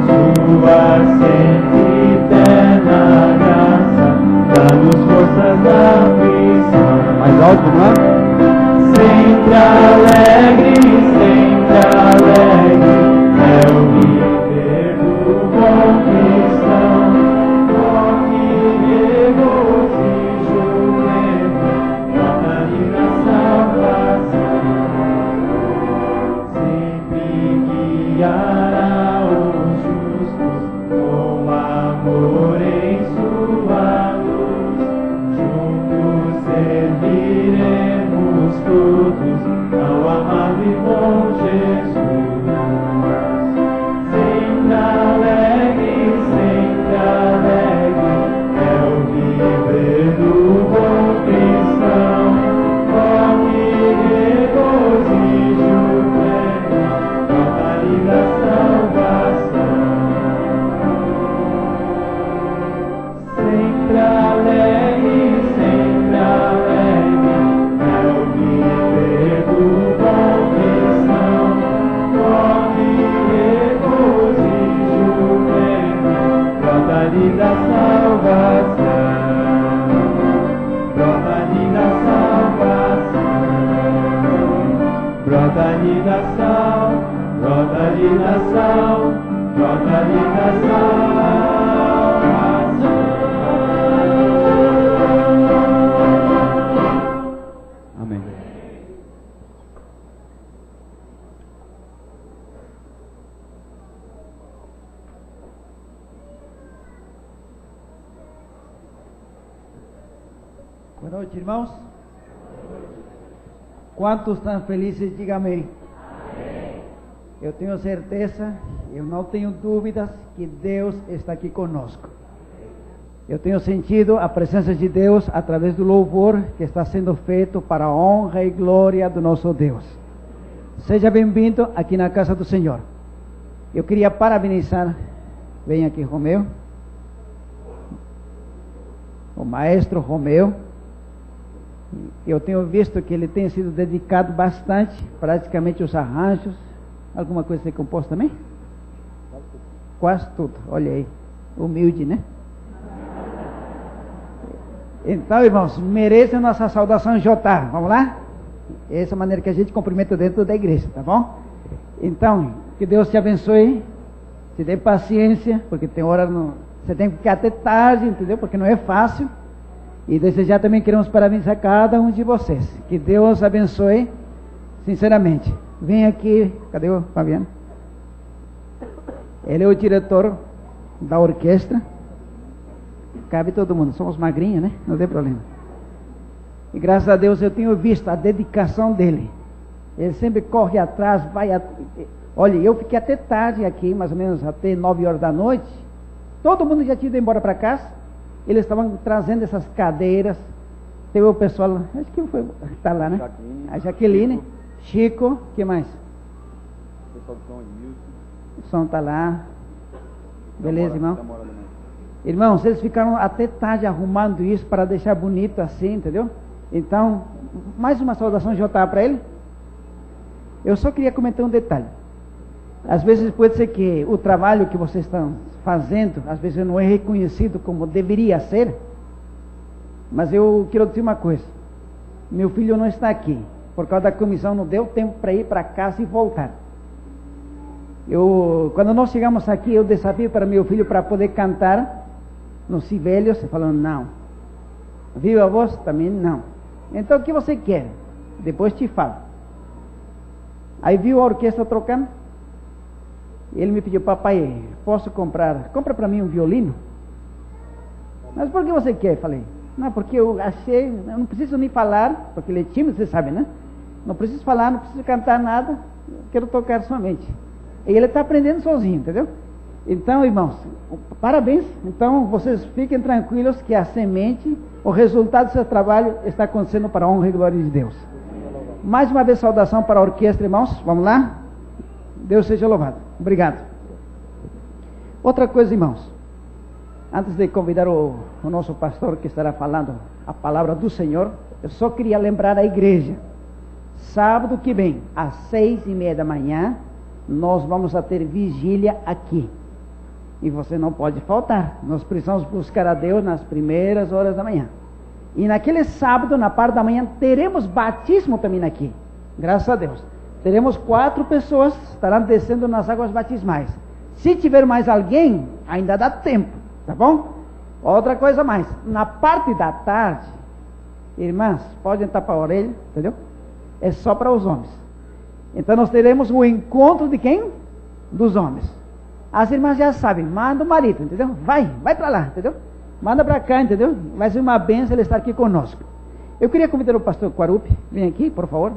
Sua sempre eterna graça dá-nos forças da aflição. Mais alto, vamos lá? Sempre alegre, é o viver do bom cristão. Ó, que regozijo pleno, brota-lhe da salvação. Sempre guiará os justos com amor em sua luz. Juntos serviremos todos ao amado e bom Jesus. Sempre alegre, é o viver do bom cristão. Ó, que regozijo pleno, brota-lhe da salvação. Sempre alegre, é o viver do bom cristão. Ó, que regozijo pleno, brota-lhe da salvação. Brota-lhe da salvação. Brota-lhe da sal, brota-lhe da sal, brota-lhe da salvação. Boa noite, irmãos. Quantos estão felizes? Diga amém. Amém. Eu tenho certeza, eu não tenho dúvidas que Deus está aqui conosco. Eu tenho sentido a presença de Deus através do louvor que está sendo feito para a honra e glória do nosso Deus. Seja bem-vindo aqui na casa do Senhor. Eu queria parabenizar, vem aqui Romeu, o maestro Romeu. Eu tenho visto que ele tem sido dedicado bastante, praticamente os arranjos. Alguma coisa você compôs também? Quase tudo, olha aí, humilde, né? Então, irmãos, merecem nossa saudação Jotá, vamos lá? Essa é a maneira que a gente cumprimenta dentro da igreja, tá bom? Então, que Deus te abençoe, te dê paciência, porque tem hora, você tem que ficar até tarde, entendeu? Porque não é fácil. E desde já também queremos parabenizar cada um de vocês. Que Deus abençoe, sinceramente. Vem aqui, cadê o Fabiano? Ele é o diretor da orquestra. Cabe todo mundo, somos magrinhos, né? Não tem problema. E graças a Deus eu tenho visto a dedicação dele. Ele sempre corre atrás, Olha, eu fiquei até tarde aqui, mais ou menos até 9 horas da noite. Todo mundo já tinha ido embora para casa. Eles estavam trazendo essas cadeiras. Teve o pessoal, acho que foi, está lá, né? A Jaqueline, Chico, o que mais? O pessoal do som, Edmilson. O som está lá. Beleza, irmão? Irmãos, eles ficaram até tarde arrumando isso para deixar bonito assim, entendeu? Então, mais uma saudação de Jotá para ele. Eu só queria comentar um detalhe. Às vezes pode ser que o trabalho que vocês estão fazendo, às vezes não é reconhecido como deveria ser. Mas eu quero dizer uma coisa. Meu filho não está aqui. Por causa da comissão não deu tempo para ir para casa e voltar. Quando nós chegamos aqui, eu desafio para meu filho para poder cantar no Sibélio. Você falou, não. Viu a voz? Também não. Então o que você quer? Depois te falo. Aí viu a orquestra trocando. Ele me pediu, papai, posso comprar? Compra para mim um violino. Mas por que você quer? Falei, não, porque eu achei, eu não preciso nem falar, porque ele é tímido, você sabe, né? Não preciso falar, não preciso cantar nada, quero tocar somente. E ele está aprendendo sozinho, entendeu? Então, irmãos, parabéns. Então, vocês fiquem tranquilos que a semente, o resultado do seu trabalho está acontecendo para a honra e glória de Deus. Mais uma vez, saudação para a orquestra, irmãos. Vamos lá? Deus seja louvado. Obrigado. Outra coisa, irmãos. Antes de convidar o nosso pastor que estará falando a palavra do Senhor, eu só queria lembrar a igreja. Sábado que vem, às 6:30 da manhã, nós vamos a ter vigília aqui. E você não pode faltar. Nós precisamos buscar a Deus nas primeiras horas da manhã. E naquele sábado, na parte da manhã, teremos batismo também aqui. Graças a Deus. Teremos 4 pessoas que estarão descendo nas águas batismais. Se tiver mais alguém, ainda dá tempo, tá bom? Outra coisa mais, na parte da tarde, irmãs, podem tapar a orelha, entendeu? É só para os homens. Então nós teremos o encontro de quem? Dos homens. As irmãs já sabem, manda o marido, entendeu? Vai para lá, entendeu? Manda para cá, entendeu? Vai ser uma bênção ele estar aqui conosco. Eu queria convidar o pastor Quarupi, vem aqui, por favor.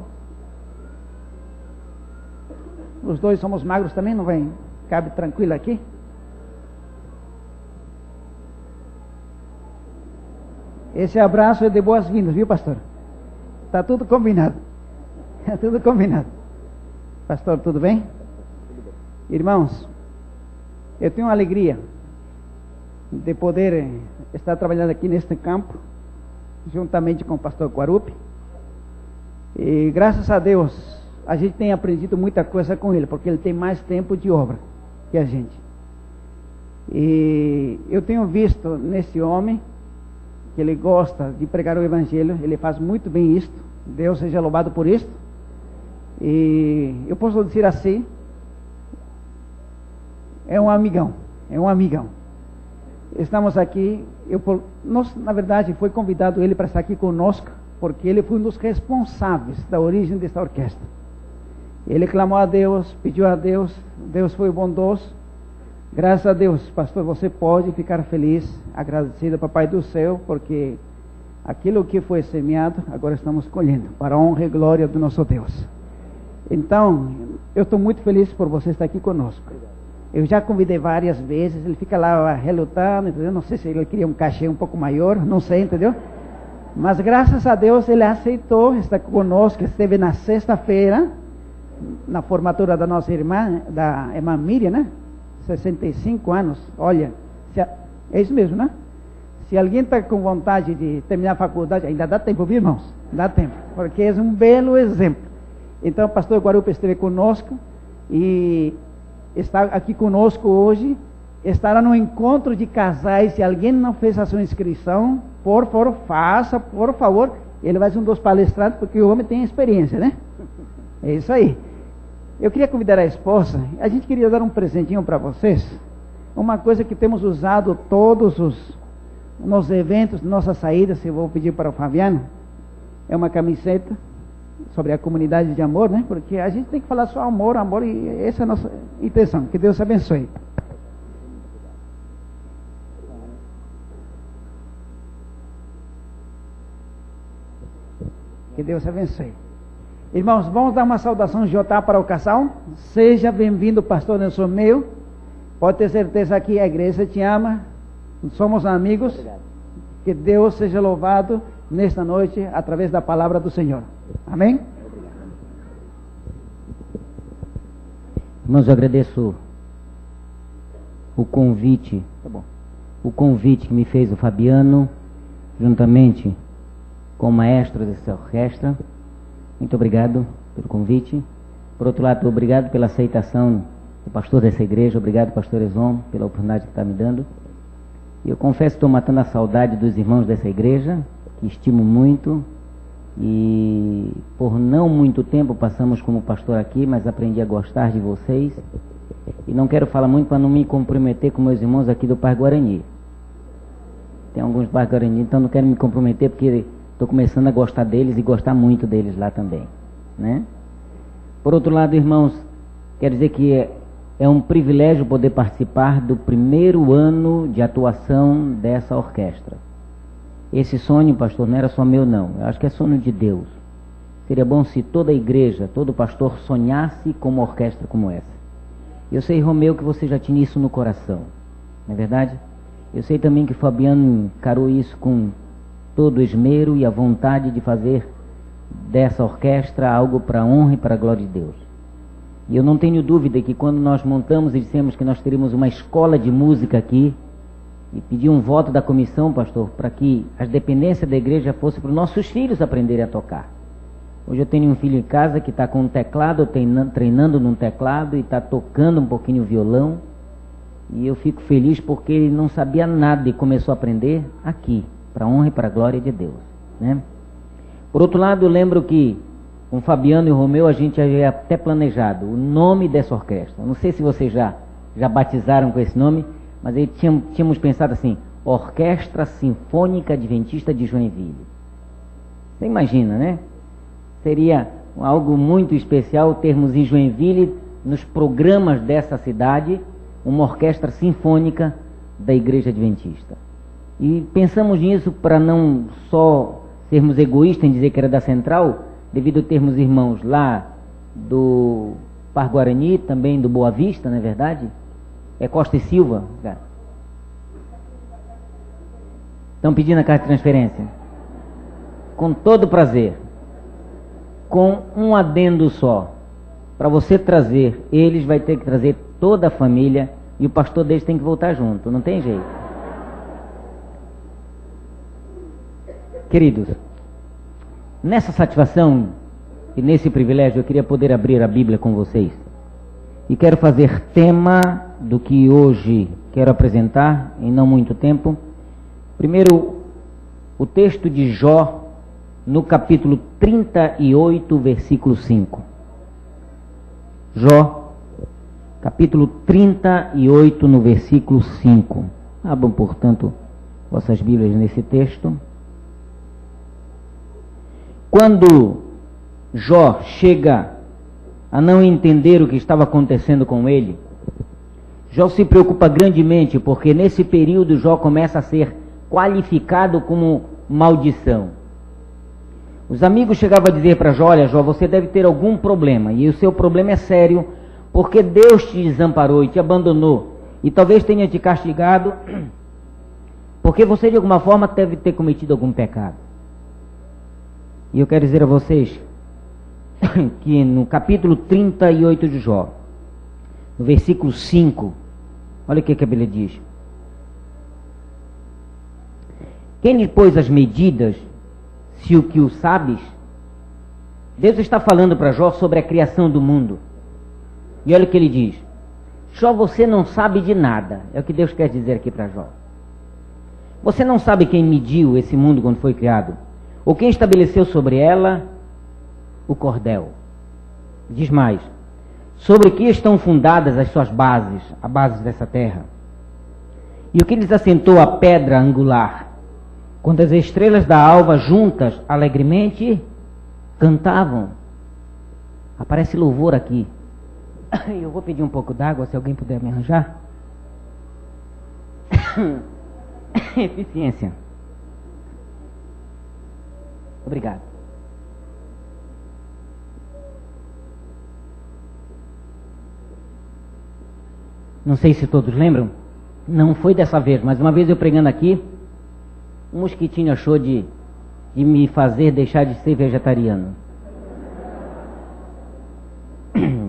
Os dois somos magros também, não vem? Cabe tranquilo aqui. Esse abraço é de boas-vindas, viu, pastor? Está tudo combinado. Está tudo combinado. Pastor, tudo bem? Irmãos, eu tenho uma alegria de poder estar trabalhando aqui neste campo, juntamente com o pastor Quarupi. E graças a Deus, a gente tem aprendido muita coisa com ele, porque ele tem mais tempo de obra que a gente. E eu tenho visto nesse homem que ele gosta de pregar o evangelho, ele faz muito bem isto. Deus seja louvado por isto. E eu posso dizer assim, é um amigão. Estamos aqui, nós, na verdade, foi convidado ele para estar aqui conosco, porque ele foi um dos responsáveis da origem desta orquestra. Ele clamou a Deus, pediu a Deus, Deus foi bondoso. Graças a Deus, pastor, você pode ficar feliz, agradecido ao Papai do Céu, porque aquilo que foi semeado, agora estamos colhendo, para a honra e glória do nosso Deus. Então, eu estou muito feliz por você estar aqui conosco. Eu já convidei várias vezes, ele fica lá relutando, entendeu? Não sei se ele queria um cachê um pouco maior, não sei, entendeu? Mas graças a Deus ele aceitou estar conosco, esteve na sexta-feira, na formatura da nossa irmã, da irmã Miriam, né? 65 anos, olha, é isso mesmo, né? Se alguém está com vontade de terminar a faculdade, ainda dá tempo, viu, irmãos? Dá tempo, porque é um belo exemplo. Então o pastor Guarupa esteve conosco e está aqui conosco hoje, estará no encontro de casais. Se alguém não fez a sua inscrição, por favor, faça, por favor. Ele vai ser um dos palestrantes, porque o homem tem experiência, né? É isso aí. Eu queria convidar a esposa, a gente queria dar um presentinho para vocês, uma coisa que temos usado todos nos eventos, nossas saídas. Eu vou pedir para o Fabiano, é uma camiseta sobre a comunidade de amor, né? Porque a gente tem que falar só amor, amor, e essa é a nossa intenção. Que Deus abençoe. Que Deus abençoe. Irmãos, vamos dar uma saudação Jotá para o casal. Seja bem-vindo, pastor Nelson Meu. Pode ter certeza que a igreja te ama. Somos amigos. Que Deus seja louvado nesta noite através da palavra do Senhor. Amém? Irmãos, eu agradeço o convite. Tá bom. O convite que me fez o Fabiano, juntamente com o maestro dessa orquestra. Muito obrigado pelo convite. Por outro lado, obrigado pela aceitação do pastor dessa igreja. Obrigado, pastor Ezon, pela oportunidade que está me dando. E eu confesso que estou matando a saudade dos irmãos dessa igreja, que estimo muito. E por não muito tempo passamos como pastor aqui, mas aprendi a gostar de vocês. E não quero falar muito para não me comprometer com meus irmãos aqui do Parque Guarani. Tem alguns Parque Guarani, então não quero me comprometer, porque estou começando a gostar deles e gostar muito deles lá também, né? Por outro lado, irmãos, quero dizer que é um privilégio poder participar do primeiro ano de atuação dessa orquestra. Esse sonho, pastor, não era só meu, não. Eu acho que é sonho de Deus. Seria bom se toda a igreja, todo pastor sonhasse com uma orquestra como essa. Eu sei, Romeu, que você já tinha isso no coração, não é verdade? Eu sei também que Fabiano encarou isso com todo o esmero e a vontade de fazer dessa orquestra algo para a honra e para a glória de Deus. E eu não tenho dúvida que quando nós montamos e dissemos que nós teríamos uma escola de música aqui, e pedi um voto da comissão, pastor, para que as dependências da igreja fossem para os nossos filhos aprenderem a tocar. Hoje eu tenho um filho em casa que está com um teclado, treinando num teclado e está tocando um pouquinho violão. E eu fico feliz porque ele não sabia nada e começou a aprender aqui, para a honra e para a glória de Deus, né? Por outro lado, eu lembro que com o Fabiano e o Romeu a gente havia até planejado o nome dessa orquestra. Não sei se vocês já batizaram com esse nome, mas aí tínhamos pensado assim: Orquestra Sinfônica Adventista de Joinville. Você imagina, né? Seria algo muito especial termos em Joinville, nos programas dessa cidade, uma orquestra sinfônica da Igreja Adventista. E pensamos nisso para não só sermos egoístas em dizer que era da Central, devido a termos irmãos lá do Parque Guarani, também do Boa Vista, não é verdade? É Costa e Silva, cara. Estão pedindo a carta de transferência? Com todo prazer. Com um adendo só. Para você trazer, eles vai ter que trazer toda a família e o pastor deles tem que voltar junto, não tem jeito. Queridos, nessa satisfação e nesse privilégio eu queria poder abrir a Bíblia com vocês. E quero fazer tema do que hoje quero apresentar em não muito tempo. Primeiro, o texto de Jó, no capítulo 38, versículo 5. Jó, capítulo 38, no versículo 5. Abram, portanto, vossas Bíblias nesse texto. Quando Jó chega a não entender o que estava acontecendo com ele, Jó se preocupa grandemente, porque nesse período Jó começa a ser qualificado como maldição. Os amigos chegavam a dizer para Jó: olha, Jó, você deve ter algum problema, e o seu problema é sério, porque Deus te desamparou e te abandonou, e talvez tenha te castigado, porque você de alguma forma deve ter cometido algum pecado. E eu quero dizer a vocês que no capítulo 38 de Jó, no versículo 5, olha o que a Bíblia diz: quem lhe pôs as medidas, se o que o sabes? Deus está falando para Jó sobre a criação do mundo. E olha o que ele diz: Jó, você não sabe de nada. É o que Deus quer dizer aqui para Jó. Você não sabe quem mediu esse mundo quando foi criado, ou quem estabeleceu sobre ela o cordel. Diz mais: sobre que estão fundadas as suas bases, a base dessa terra? E o que lhes assentou a pedra angular? Quando as estrelas da alva juntas alegremente cantavam. Aparece louvor aqui. Eu vou pedir um pouco d'água, se alguém puder me arranjar. Eficiência. Obrigado. Não sei se todos lembram. Não foi dessa vez, mas uma vez eu pregando aqui, um mosquitinho achou de me fazer deixar de ser vegetariano.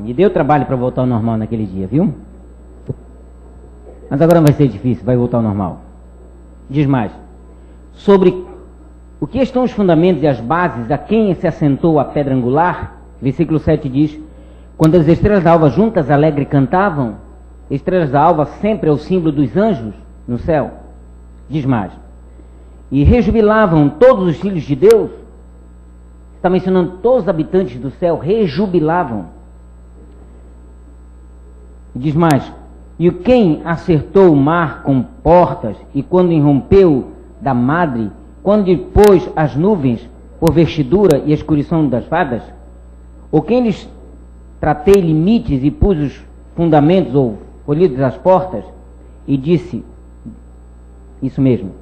E deu trabalho para voltar ao normal naquele dia, viu? Mas agora não vai ser difícil, vai voltar ao normal. Diz mais: sobre o que estão os fundamentos e as bases, a quem se assentou a pedra angular? Versículo 7 diz: quando as estrelas da alva juntas alegre cantavam. Estrelas da alva sempre é o símbolo dos anjos no céu. Diz mais: e rejubilavam todos os filhos de Deus. Está mencionando todos os habitantes do céu, rejubilavam. Diz mais: e quem acertou o mar com portas, e quando irrompeu da madre, quando pôs as nuvens por vestidura e a escurição das fadas? Ou quem lhes tratei limites e pus os fundamentos ou polidos as portas? E disse, isso mesmo,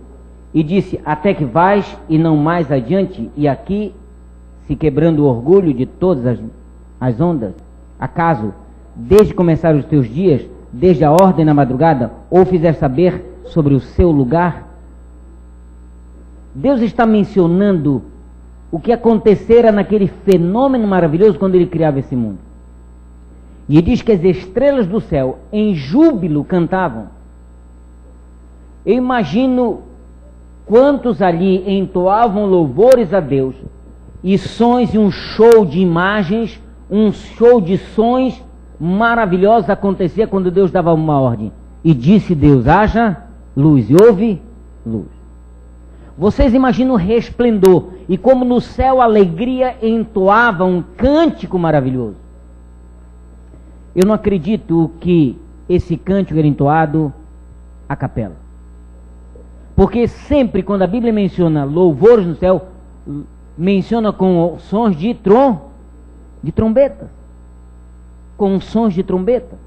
e disse: até que vais e não mais adiante, e aqui se quebrando o orgulho de todas as ondas? Acaso, desde começar os teus dias, desde a ordem na madrugada, ou fizer saber sobre o seu lugar? Deus está mencionando o que acontecera naquele fenômeno maravilhoso quando ele criava esse mundo. E diz que as estrelas do céu em júbilo cantavam. Eu imagino quantos ali entoavam louvores a Deus, e sons e um show de imagens, um show de sons maravilhosos acontecia quando Deus dava uma ordem. E disse Deus: haja luz, e houve luz. Vocês imaginam o resplendor, e como no céu a alegria entoava um cântico maravilhoso. Eu não acredito que esse cântico era entoado a capela. Porque sempre quando a Bíblia menciona louvores no céu, menciona com sons de trombeta. Com sons de trombeta.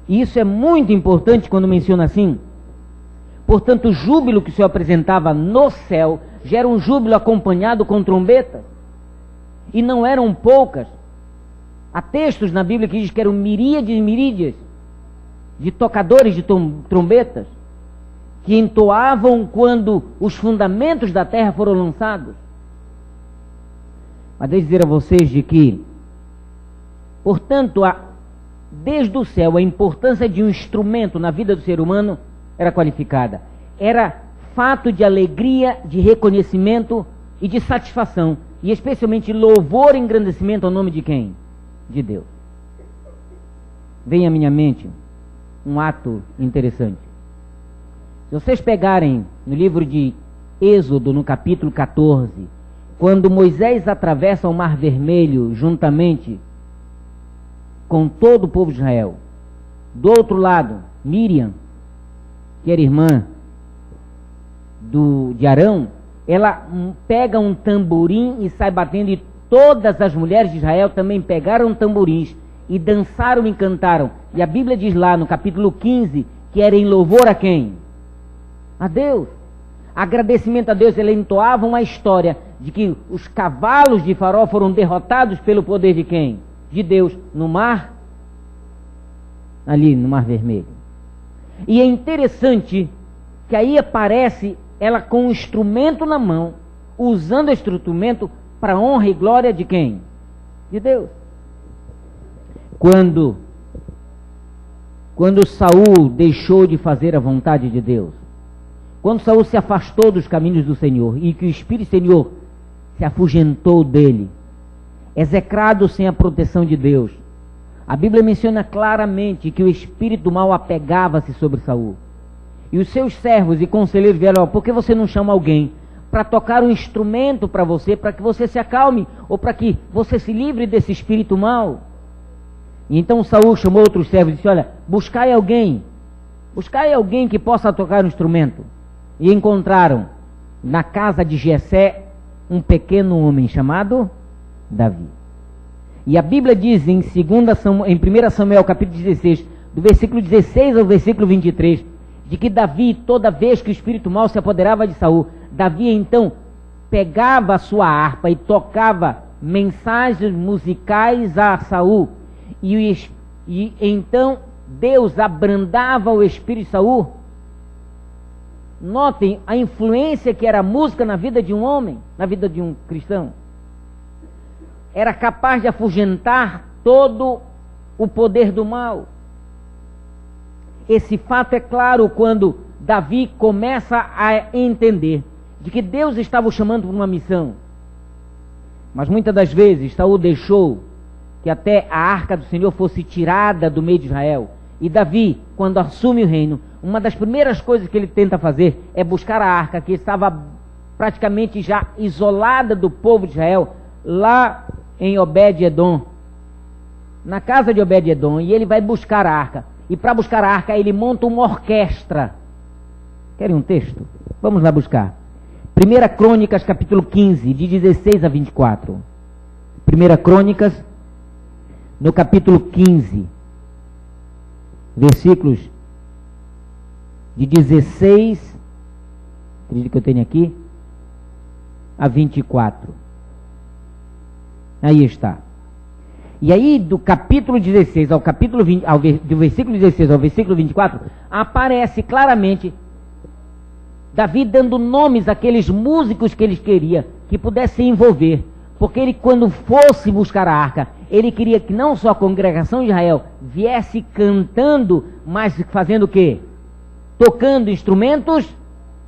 E isso é muito importante quando menciona assim. Portanto, o júbilo que o Senhor apresentava no céu já era um júbilo acompanhado com trombeta. E não eram poucas. Há textos na Bíblia que diz que eram miríades e miríades de tocadores de trombetas que entoavam quando os fundamentos da terra foram lançados. Mas deixe dizer a vocês de que, portanto, desde o céu a importância de um instrumento na vida do ser humano era qualificada. Era fato de alegria, de reconhecimento e de satisfação. E especialmente louvor e engrandecimento ao nome de quem? De Deus. Vem à minha mente um ato interessante. Se vocês pegarem no livro de Êxodo, no capítulo 14, quando Moisés atravessa o Mar Vermelho juntamente com todo o povo de Israel, do outro lado, Miriam, que era irmã de Arão, ela pega um tamborim e sai batendo, e todas as mulheres de Israel também pegaram tamborins e dançaram e cantaram. E a Bíblia diz lá no capítulo 15 que era em louvor a quem? A Deus. agradecimento a Deus, ele entoava uma história de que os cavalos de Faraó foram derrotados pelo poder de quem? De Deus, no mar, ali no Mar Vermelho. E é interessante que aí aparece ela com um instrumento na mão, usando esse instrumento para honra e glória de quem? De Deus. Quando Saul deixou de fazer a vontade de Deus, quando Saul se afastou dos caminhos do Senhor e que o Espírito do Senhor se afugentou dele, execrado sem a proteção de Deus, a Bíblia menciona claramente que o espírito do mal apegava-se sobre Saul. E os seus servos e conselheiros vieram: por que você não chama alguém para tocar um instrumento para que você se acalme, ou para que você se livre desse espírito mal? E então Saul chamou outros servos e disse: olha, buscai alguém que possa tocar um instrumento. E encontraram na casa de Jessé um pequeno homem chamado Davi. E a Bíblia diz em 1 Samuel capítulo 16, do versículo 16 ao versículo 23, de que Davi, toda vez que o espírito mau se apoderava de Saul, Davi então pegava a sua harpa e tocava mensagens musicais a Saul. E então Deus abrandava o espírito de Saul. Notem a influência que era a música na vida de um homem, na vida de um cristão. Era capaz de afugentar todo o poder do mal. Esse fato é claro quando Davi começa a entender de que Deus estava o chamando para uma missão. Mas muitas das vezes Saul deixou que até a arca do Senhor fosse tirada do meio de Israel. E Davi, quando assume o reino, uma das primeiras coisas que ele tenta fazer é buscar a arca, que estava praticamente já isolada do povo de Israel, lá em Obed-Edom, na casa de Obed-Edom, e ele vai buscar a arca. E para buscar a arca, ele monta uma orquestra. Querem um texto? Vamos lá buscar. 1 Crônicas, capítulo 15, de 16 a 24. 1 Crônicas, no capítulo 15, versículos de 16, acredito que eu tenho aqui, a 24. Aí está. E aí, do capítulo 16 ao capítulo 20, do versículo 16 ao versículo 24, aparece claramente Davi dando nomes àqueles músicos que ele queria que pudessem envolver. Porque ele, quando fosse buscar a arca, ele queria que não só a congregação de Israel viesse cantando, mas fazendo o quê? Tocando instrumentos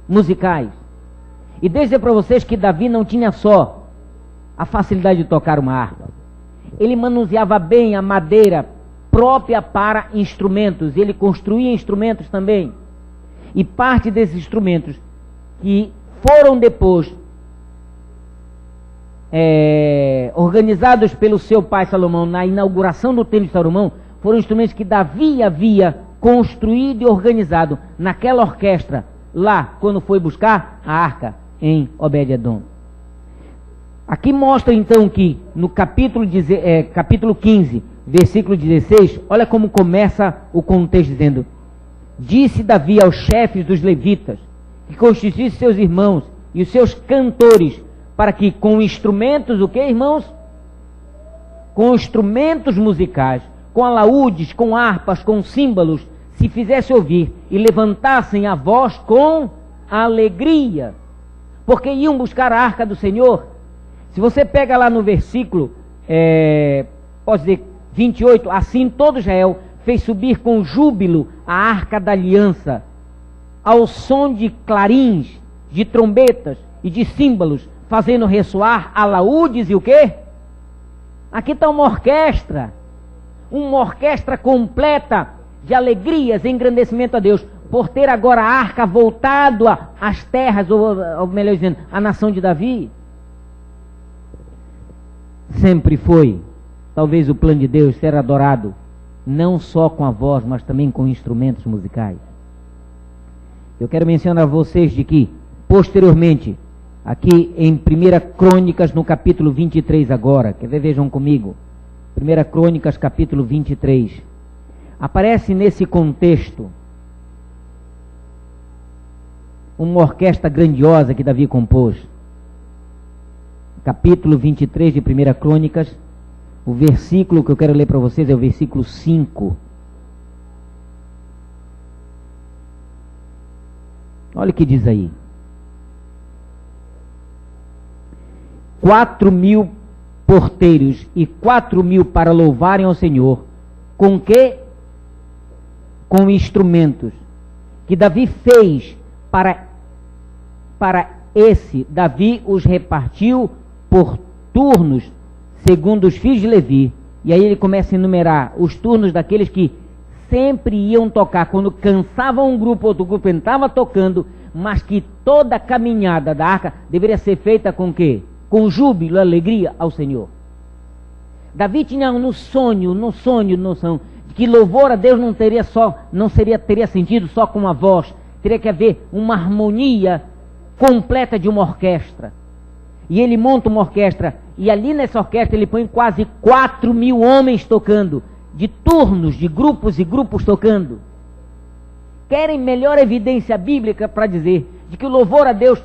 musicais. E deixa eu dizer para vocês que Davi não tinha só a facilidade de tocar uma harpa. Ele manuseava bem a madeira própria para instrumentos. Ele construía instrumentos também. E parte desses instrumentos que foram depois organizados pelo seu pai Salomão na inauguração do templo de Salomão, foram instrumentos que Davi havia construído e organizado naquela orquestra lá, quando foi buscar a arca em Obed-Edom. Aqui mostra então que no capítulo 15, versículo 16, olha como começa o contexto dizendo: disse Davi aos chefes dos levitas que constituíssem seus irmãos e os seus cantores, para que com instrumentos, o que, irmãos? Com instrumentos musicais, com alaúdes, com harpas, com símbolos, se fizesse ouvir e levantassem a voz com alegria, porque iam buscar a arca do Senhor. Se você pega lá no versículo, pode dizer 28, assim todo Israel fez subir com júbilo a arca da aliança, ao som de clarins, de trombetas e de símbolos, fazendo ressoar alaúdes e o quê? Aqui está uma orquestra completa de alegrias e engrandecimento a Deus, por ter agora a arca voltado às terras, ou melhor dizendo, à nação de Davi. Sempre foi, talvez, o plano de Deus ser adorado, não só com a voz, mas também com instrumentos musicais. Eu quero mencionar a vocês de que, posteriormente, aqui em 1 Crônicas, no capítulo 23 agora, quer ver, vejam comigo, 1 Crônicas, capítulo 23, aparece nesse contexto uma orquestra grandiosa que Davi compôs. Capítulo 23 de 1 Crônicas, o versículo que eu quero ler para vocês é o versículo 5. Olha o que diz aí. 4.000 porteiros e 4.000 para louvarem ao Senhor. Com que? Com instrumentos que Davi fez para esse. Davi os repartiu por turnos, segundo os filhos de Levi. E aí ele começa a enumerar os turnos daqueles que sempre iam tocar. Quando cansava um grupo, outro grupo estava tocando, mas que toda a caminhada da arca deveria ser feita com o quê? Com júbilo, alegria ao Senhor. Davi tinha noção de que louvor a Deus teria sentido só com a voz. Teria que haver uma harmonia completa de uma orquestra. E ele monta uma orquestra, e ali nessa orquestra ele põe quase 4.000 homens tocando, de turnos, de grupos e grupos tocando. Querem melhor evidência bíblica para dizer de que o louvor a Deus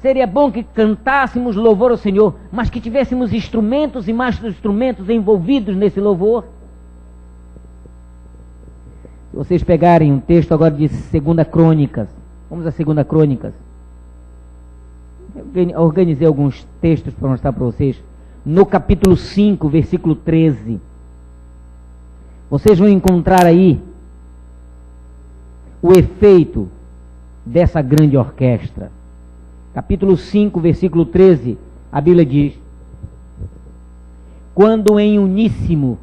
seria bom que cantássemos louvor ao Senhor, mas que tivéssemos instrumentos e mais instrumentos envolvidos nesse louvor. Se vocês pegarem um texto agora de 2 Crônicas, vamos a 2 Crônicas. Eu organizei alguns textos para mostrar para vocês. No capítulo 5, versículo 13. Vocês vão encontrar aí o efeito dessa grande orquestra. Capítulo 5, versículo 13, a Bíblia diz: quando em uníssimo,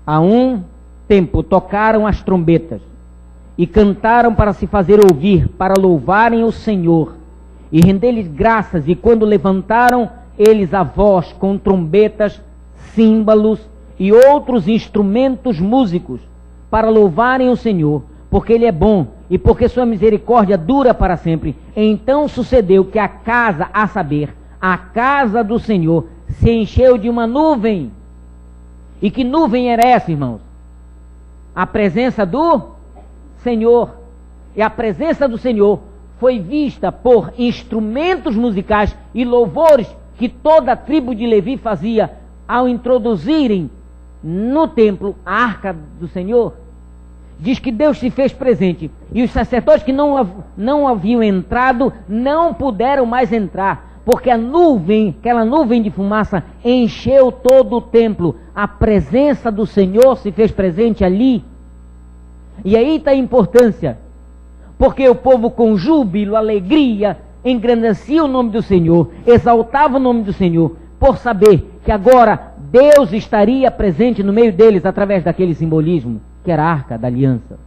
a um tempo, tocaram as trombetas e cantaram para se fazer ouvir, para louvarem o Senhor e render-lhes graças, e quando levantaram eles a voz com trombetas, símbolos e outros instrumentos músicos, para louvarem o Senhor, porque Ele é bom e porque sua misericórdia dura para sempre. Então sucedeu que a casa, a saber, a casa do Senhor, se encheu de uma nuvem. E que nuvem era essa, irmãos? A presença do Senhor. E a presença do Senhor foi vista por instrumentos musicais e louvores que toda a tribo de Levi fazia ao introduzirem no templo a arca do Senhor. Diz que Deus se fez presente, e os sacerdotes que não haviam entrado não puderam mais entrar, porque a nuvem, aquela nuvem de fumaça, encheu todo o templo. A presença do Senhor se fez presente ali. E aí está a importância, porque o povo com júbilo, alegria, engrandecia o nome do Senhor, exaltava o nome do Senhor, por saber que agora Deus estaria presente no meio deles através daquele simbolismo, que era a arca da aliança.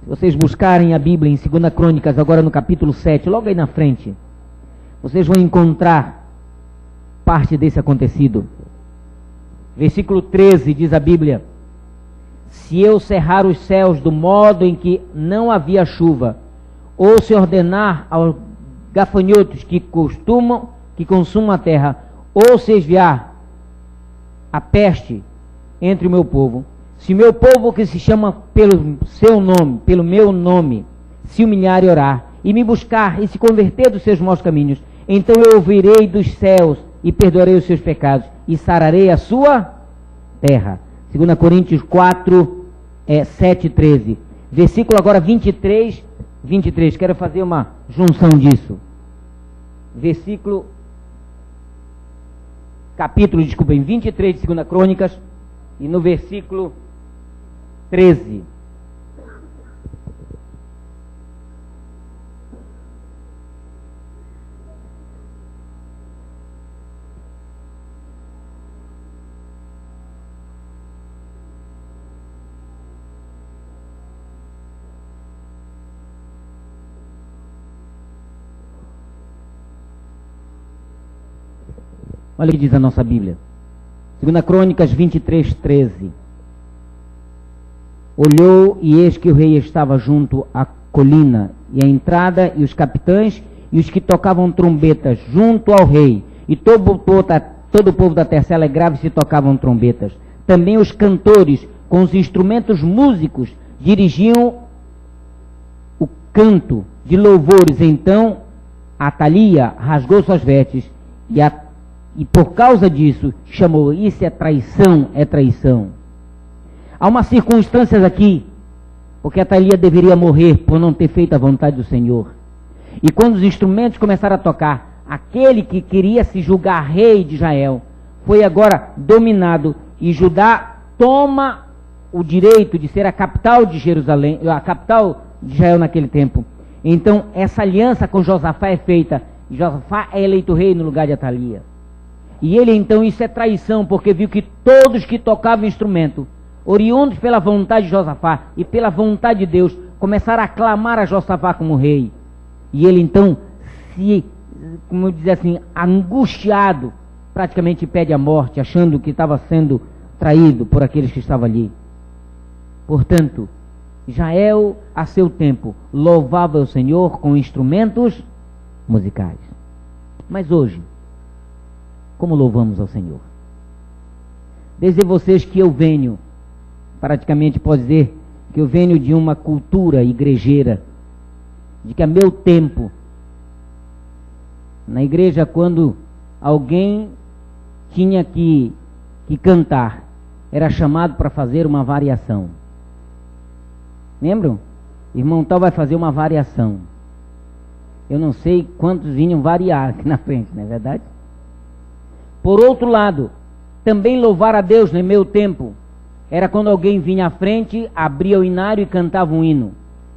Se vocês buscarem a Bíblia em 2 Crônicas, agora no capítulo 7, logo aí na frente, vocês vão encontrar parte desse acontecido. Versículo 13 diz a Bíblia: se eu cerrar os céus do modo em que não havia chuva, ou se ordenar aos gafanhotos que consumam a terra, ou se enviar a peste entre o meu povo, se meu povo que se chama pelo seu nome, pelo meu nome, se humilhar e orar, e me buscar e se converter dos seus maus caminhos, então eu ouvirei dos céus e perdoarei os seus pecados e sararei a sua terra. 2 Coríntios 4, 7, 13. Versículo agora 23. Quero fazer uma junção disso. Capítulo 23 de 2 Crônicas, e no versículo 13. Olha o que diz a nossa Bíblia. 2 Crônicas 23, 13. Olhou, e eis que o rei estava junto à colina, e a entrada, e os capitães, e os que tocavam trombetas junto ao rei. E todo o povo da terra se alegrava e se tocavam trombetas. Também os cantores, com os instrumentos músicos, dirigiam o canto de louvores. Então Atalia rasgou suas vestes e por causa disso chamou: isso é traição, é traição. Há umas circunstâncias aqui, porque Atalia deveria morrer por não ter feito a vontade do Senhor. E quando os instrumentos começaram a tocar, aquele que queria se julgar rei de Israel foi agora dominado, e Judá toma o direito de ser a capital de Jerusalém, a capital de Israel naquele tempo. Então essa aliança com Josafá é feita, e Josafá é eleito rei no lugar de Atalia. E ele então, isso é traição, porque viu que todos que tocavam instrumento, oriundos pela vontade de Josafá e pela vontade de Deus, começaram a aclamar a Josafá como rei. E ele então, como dizer assim, angustiado, praticamente pede a morte, achando que estava sendo traído por aqueles que estavam ali. Portanto, Israel, a seu tempo, louvava o Senhor com instrumentos musicais. Mas hoje, como louvamos ao Senhor? Dizer a vocês que eu venho, praticamente pode dizer, que eu venho de uma cultura igrejeira, de que a meu tempo, na igreja, quando alguém tinha que cantar, era chamado para fazer uma variação. Lembram? Irmão tal vai fazer uma variação. Eu não sei quantos vinham variar aqui na frente, não é verdade? Por outro lado, também louvar a Deus no meu tempo era quando alguém vinha à frente, abria o inário e cantava um hino,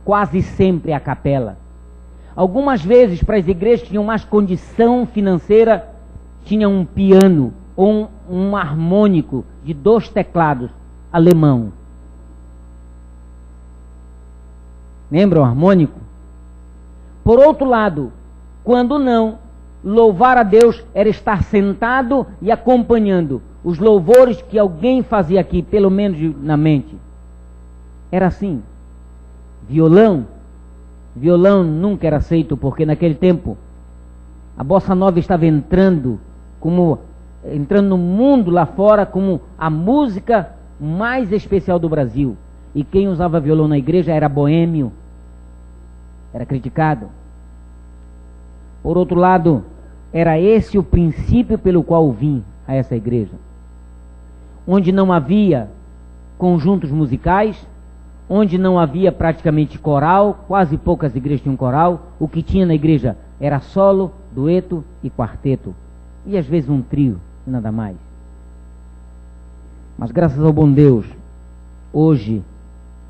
quase sempre a capela. Algumas vezes, para as igrejas que tinham mais condição financeira, tinha um piano ou um harmônico de 2 teclados, alemão. Lembra o harmônico? Por outro lado, quando não, louvar a Deus era estar sentado e acompanhando os louvores que alguém fazia aqui, pelo menos na mente. Era assim. Violão nunca era aceito, porque naquele tempo a bossa nova estava entrando no mundo lá fora como a música mais especial do Brasil. E quem usava violão na igreja era boêmio, era criticado. Por outro lado, era esse o princípio pelo qual vim a essa igreja, onde não havia conjuntos musicais, onde não havia praticamente coral, quase poucas igrejas tinham coral. O que tinha na igreja era solo, dueto e quarteto, e às vezes um trio, e nada mais. Mas graças ao bom Deus, hoje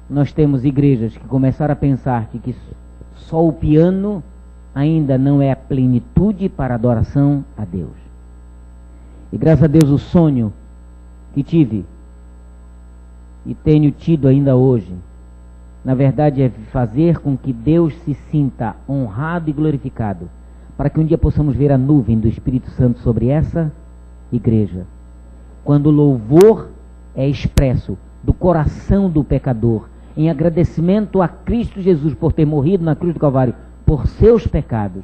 nós temos igrejas que começaram a pensar que só o piano ainda não é a plenitude para a adoração a Deus. E graças a Deus, o sonho que tive e tenho tido ainda hoje, na verdade, é fazer com que Deus se sinta honrado e glorificado, para que um dia possamos ver a nuvem do Espírito Santo sobre essa igreja, quando o louvor é expresso do coração do pecador, em agradecimento a Cristo Jesus por ter morrido na cruz do Calvário por seus pecados,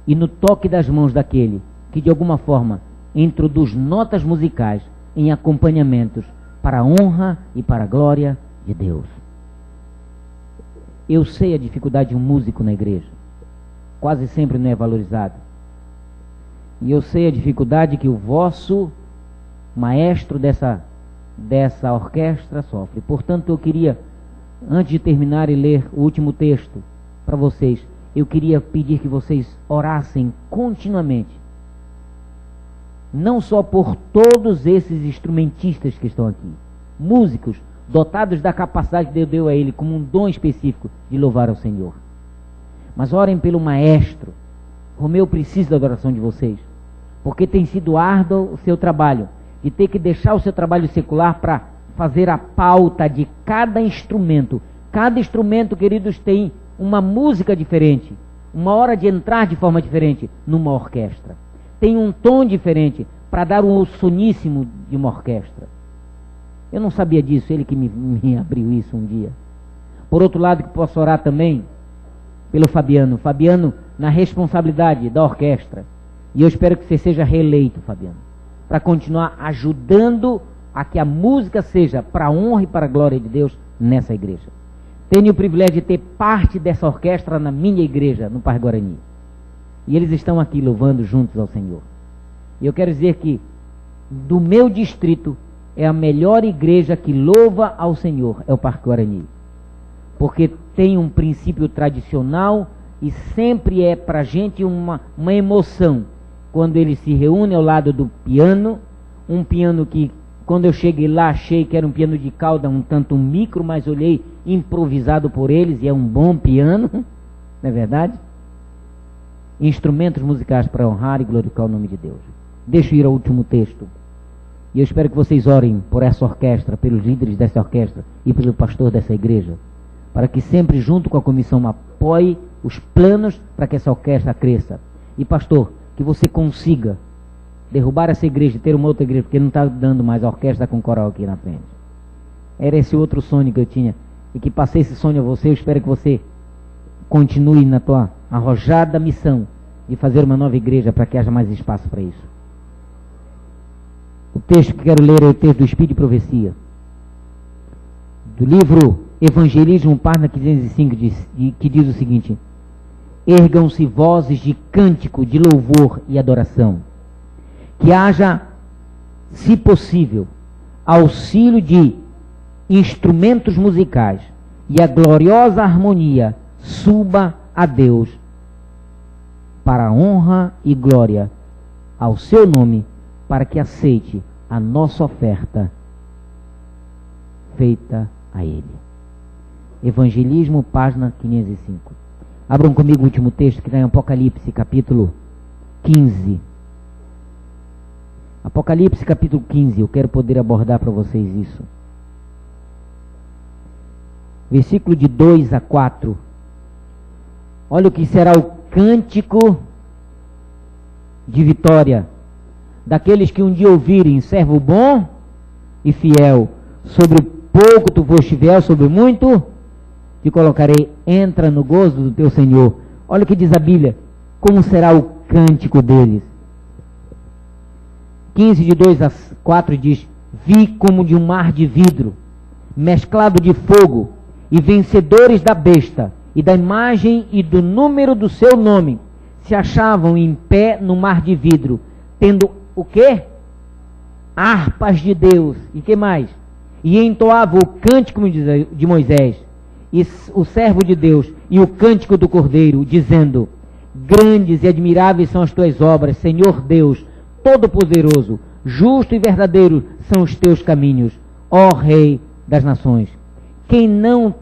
e no toque das mãos daquele que de alguma forma introduz notas musicais em acompanhamentos para a honra e para a glória de Deus. Eu sei a dificuldade de um músico na igreja, quase sempre não é valorizado, e eu sei a dificuldade que o vosso maestro dessa orquestra sofre. Portanto, eu queria, antes de terminar e ler o último texto para vocês, eu queria pedir que vocês orassem continuamente, não só por todos esses instrumentistas que estão aqui, músicos dotados da capacidade que Deus deu a ele como um dom específico de louvar ao Senhor, mas orem pelo maestro. Romeu precisa da adoração de vocês, porque tem sido árduo o seu trabalho, de ter que deixar o seu trabalho secular para fazer a pauta de cada instrumento. Cada instrumento, queridos, tem uma música diferente, uma hora de entrar de forma diferente numa orquestra, tem um tom diferente para dar um soníssimo de uma orquestra. Eu não sabia disso, ele que me abriu isso um dia. Por outro lado, que posso orar também pelo Fabiano na responsabilidade da orquestra, e eu espero que você seja reeleito, Fabiano, para continuar ajudando a que a música seja para a honra e para a glória de Deus nessa igreja. Tenho o privilégio de ter parte dessa orquestra na minha igreja, no Parque Guarani. E eles estão aqui louvando juntos ao Senhor. E eu quero dizer que, do meu distrito, é a melhor igreja que louva ao Senhor, é o Parque Guarani. Porque tem um princípio tradicional e sempre é para a gente uma emoção quando eles se reúnem ao lado do piano, um piano que, quando eu cheguei lá, achei que era um piano de cauda um tanto micro, mas olhei improvisado por eles e é um bom piano, não é verdade? Instrumentos musicais para honrar e glorificar o nome de Deus. Deixa eu ir ao último texto. E eu espero que vocês orem por essa orquestra, pelos líderes dessa orquestra e pelo pastor dessa igreja, para que sempre junto com a comissão apoie os planos para que essa orquestra cresça. E pastor, que você consiga derrubar essa igreja e ter uma outra igreja, porque não está dando mais a orquestra com coral aqui na frente. Era esse outro sonho que eu tinha, e que passei esse sonho a você. Eu espero que você continue na tua arrojada missão de fazer uma nova igreja para que haja mais espaço para isso. O texto que quero ler é o texto do Espírito de Profecia, do livro Evangelismo, página 505, que diz o seguinte: ergam-se vozes de cântico, de louvor e adoração. Que haja, se possível, auxílio de instrumentos musicais e a gloriosa harmonia suba a Deus para a honra e glória ao seu nome, para que aceite a nossa oferta feita a Ele. Evangelismo, página 505. Abram comigo o último texto que está em Apocalipse, capítulo 15. Apocalipse, capítulo 15. Eu quero poder abordar para vocês isso. Versículo de 2 a 4. Olha o que será o cântico de vitória daqueles que um dia ouvirem: servo bom e fiel, sobre o pouco tu foste fiel, sobre o muito te colocarei, entra no gozo do teu Senhor. Olha o que diz a Bíblia, como será o cântico deles. 15 de 2 a 4 diz: vi como de um mar de vidro, mesclado de fogo, e vencedores da besta, e da imagem e do número do seu nome, se achavam em pé no mar de vidro, tendo o quê? Harpas de Deus. E que mais? E entoava o cântico de Moisés, e o servo de Deus, e o cântico do Cordeiro, dizendo: grandes e admiráveis são as tuas obras, Senhor Deus Todo-Poderoso, justo e verdadeiro são os teus caminhos, ó Rei das nações. Quem não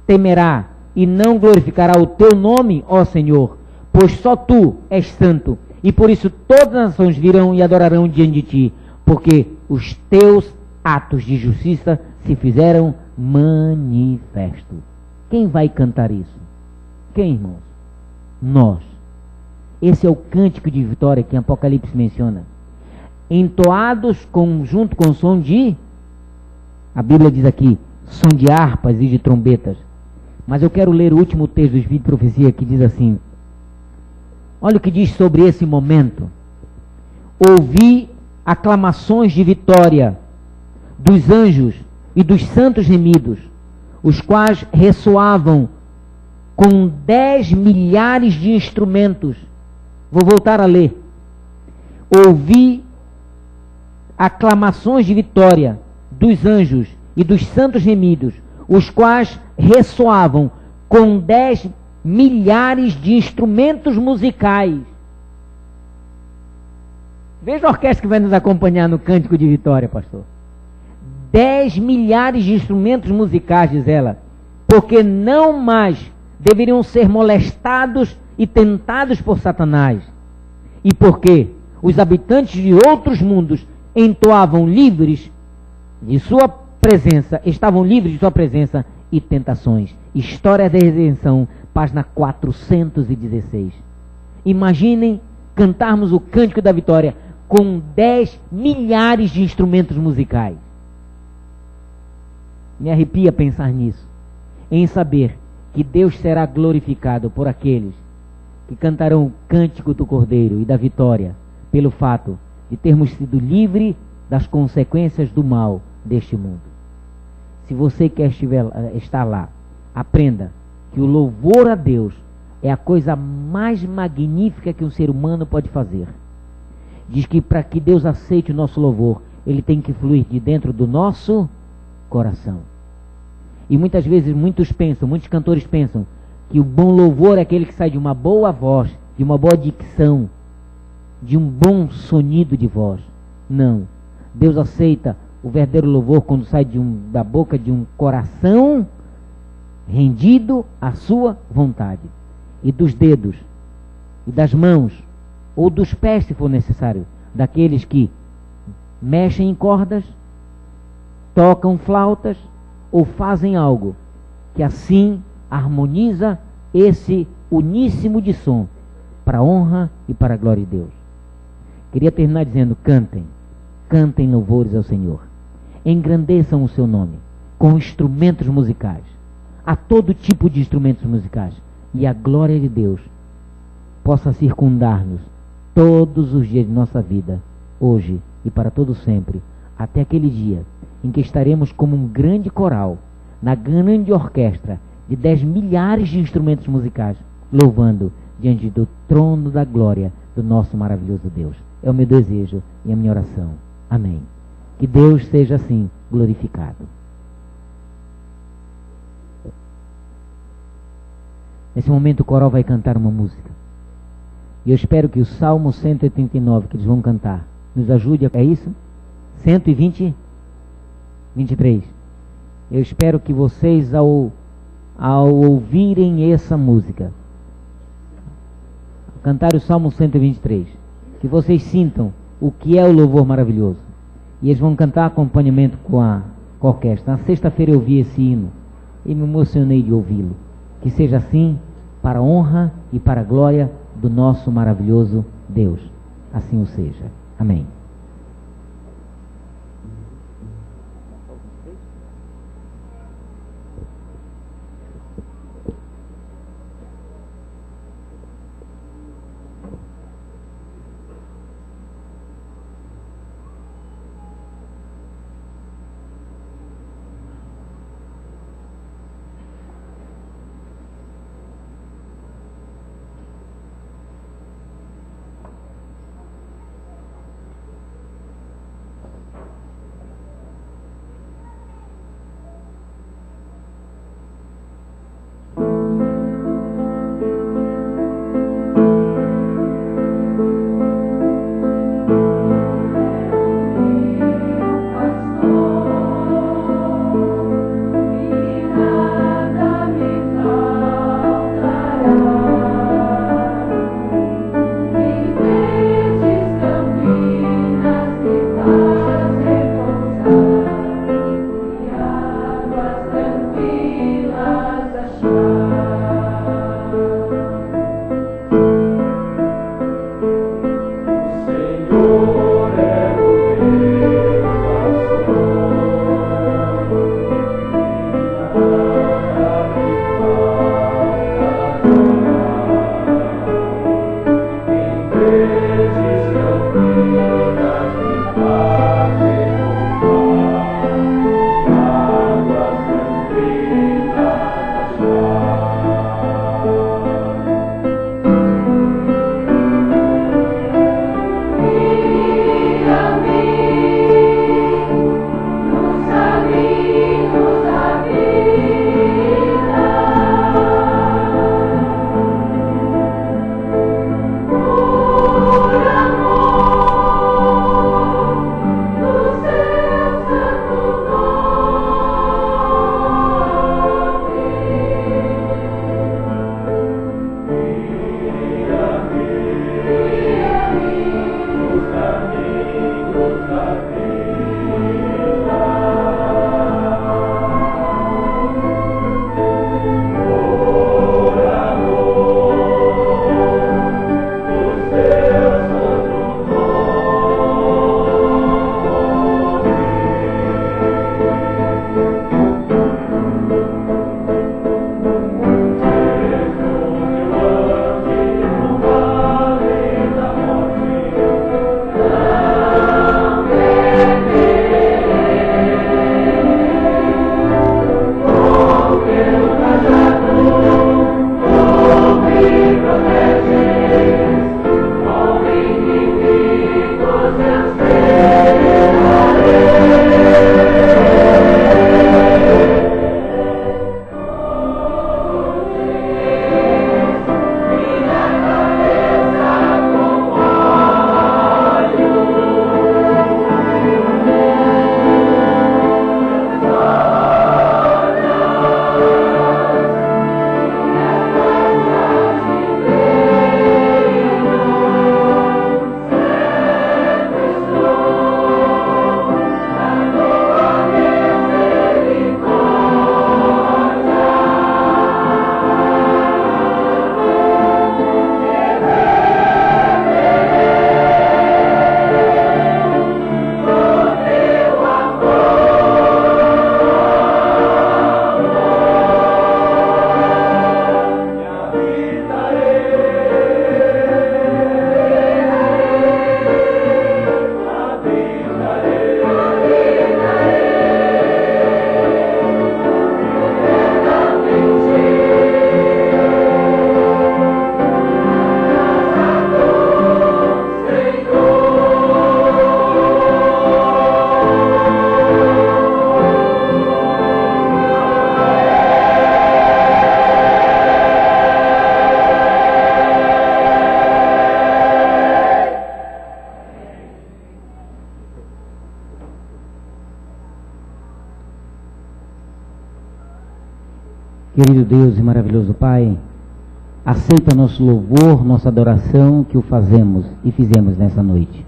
temerá e não glorificará o teu nome, ó Senhor? Pois só tu és santo, e por isso todas as nações virão e adorarão diante de ti, porque os teus atos de justiça se fizeram manifesto. Quem vai cantar isso? Quem, irmãos? Nós. Esse é o cântico de vitória que Apocalipse menciona. Entoados junto com o som de, a Bíblia diz aqui, som de harpas e de trombetas. Mas eu quero ler o último texto do Espírito de Profecia, que diz assim: olha o que diz sobre esse momento. Ouvi aclamações de vitória dos anjos e dos santos remidos, os quais ressoavam com 10 milhares de instrumentos. Vou voltar a ler. Ouvi aclamações de vitória dos anjos e dos santos remidos, os quais ressoavam com 10 milhares de instrumentos musicais. Veja a orquestra que vai nos acompanhar no cântico de vitória, pastor. 10 milhares de instrumentos musicais, diz ela, porque não mais deveriam ser molestados e tentados por Satanás, e porque os habitantes de outros mundos entoavam livres de sua presença, estavam livres de sua presença e tentações. História da Redenção, página 416. Imaginem cantarmos o Cântico da Vitória com 10 milhares de instrumentos musicais. Me arrepia pensar nisso, em saber que Deus será glorificado por aqueles que cantarão o cântico do Cordeiro e da vitória, pelo fato de termos sido livres das consequências do mal deste mundo. Se você quer estar lá, aprenda que o louvor a Deus é a coisa mais magnífica que um ser humano pode fazer. Diz que para que Deus aceite o nosso louvor, ele tem que fluir de dentro do nosso coração. E muitas vezes muitos cantores pensam que o bom louvor é aquele que sai de uma boa voz, de uma boa dicção, de um bom sonido de voz. Não. Deus aceita o verdadeiro louvor quando sai da boca de um coração rendido à sua vontade. E dos dedos, e das mãos, ou dos pés, se for necessário, daqueles que mexem em cordas, tocam flautas, ou fazem algo que assim harmoniza esse uníssimo de som para a honra e para a glória de Deus. Queria terminar dizendo: cantem louvores ao Senhor, engrandeçam o seu nome com instrumentos musicais, a todo tipo de instrumentos musicais, e a glória de Deus possa circundar-nos todos os dias de nossa vida, hoje e para todo sempre, até aquele dia em que estaremos como um grande coral, na grande orquestra de 10 milhares de instrumentos musicais, louvando diante do trono da glória do nosso maravilhoso Deus. É o meu desejo e a minha oração. Amém. Que Deus seja assim glorificado. Nesse momento o coral vai cantar uma música. E eu espero que o Salmo 189 que eles vão cantar nos ajude. É isso? 23. Eu espero que vocês, ao ouvirem essa música, cantar o Salmo 123, que vocês sintam o que é o louvor maravilhoso. E eles vão cantar acompanhamento com a orquestra. Na sexta-feira eu vi esse hino e me emocionei de ouvi-lo. Que seja assim, para a honra e para a glória do nosso maravilhoso Deus. Assim o seja. Amém. Querido Deus e maravilhoso Pai, aceita nosso louvor, nossa adoração que o fazemos e fizemos nessa noite.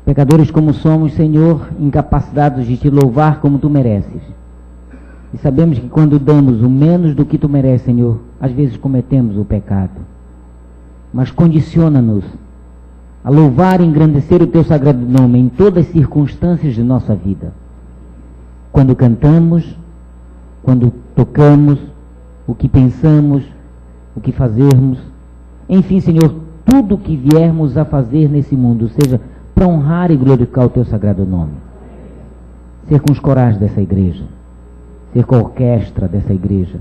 Pecadores como somos, Senhor, incapacitados de te louvar como tu mereces. E sabemos que quando damos o menos do que tu mereces, Senhor, às vezes cometemos o pecado. Mas condiciona-nos a louvar e engrandecer o teu sagrado nome em todas as circunstâncias de nossa vida. Quando cantamos, quando tocamos, o que pensamos, o que fazermos, enfim, Senhor, tudo o que viermos a fazer nesse mundo, seja para honrar e glorificar o teu sagrado nome. Ser com os corais dessa igreja, ser com a orquestra dessa igreja,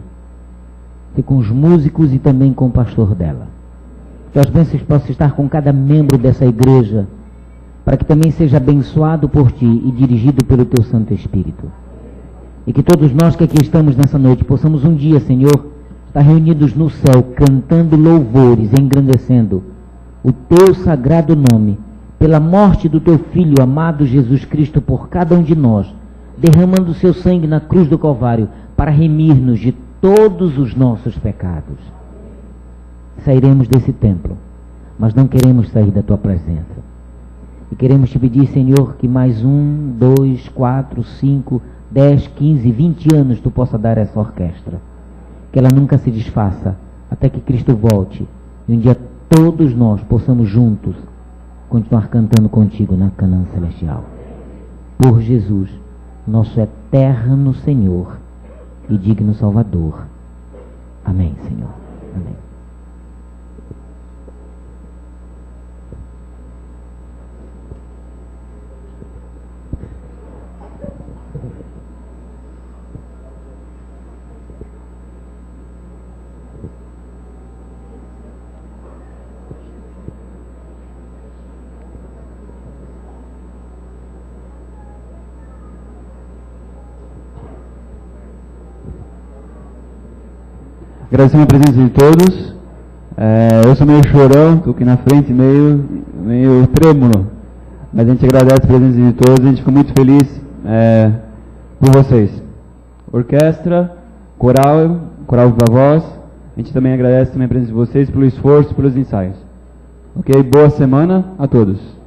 ser com os músicos e também com o pastor dela. Que as bênçãos possam estar com cada membro dessa igreja, para que também seja abençoado por ti e dirigido pelo teu Santo Espírito. E que todos nós que aqui estamos nessa noite possamos um dia, Senhor, estar reunidos no céu, cantando louvores, engrandecendo o teu sagrado nome, pela morte do teu Filho amado Jesus Cristo por cada um de nós, derramando o seu sangue na cruz do Calvário para remir-nos de todos os nossos pecados. Sairemos desse templo, mas não queremos sair da tua presença. E queremos te pedir, Senhor, que mais 1, 2, 4, 5, 10, 15, 20 anos tu possa dar a essa orquestra. Que ela nunca se desfaça, até que Cristo volte. E um dia todos nós possamos juntos continuar cantando contigo na Canaã celestial. Por Jesus, nosso eterno Senhor e digno Salvador. Amém, Senhor. Amém. Agradecemos a presença de todos. Eu sou meio chorão, estou aqui na frente, meio trêmulo. Mas a gente agradece a presença de todos, a gente fica muito feliz por vocês. Orquestra, coral Viva Voz, a gente também agradece também a presença de vocês pelo esforço, pelos ensaios. Ok? Boa semana a todos.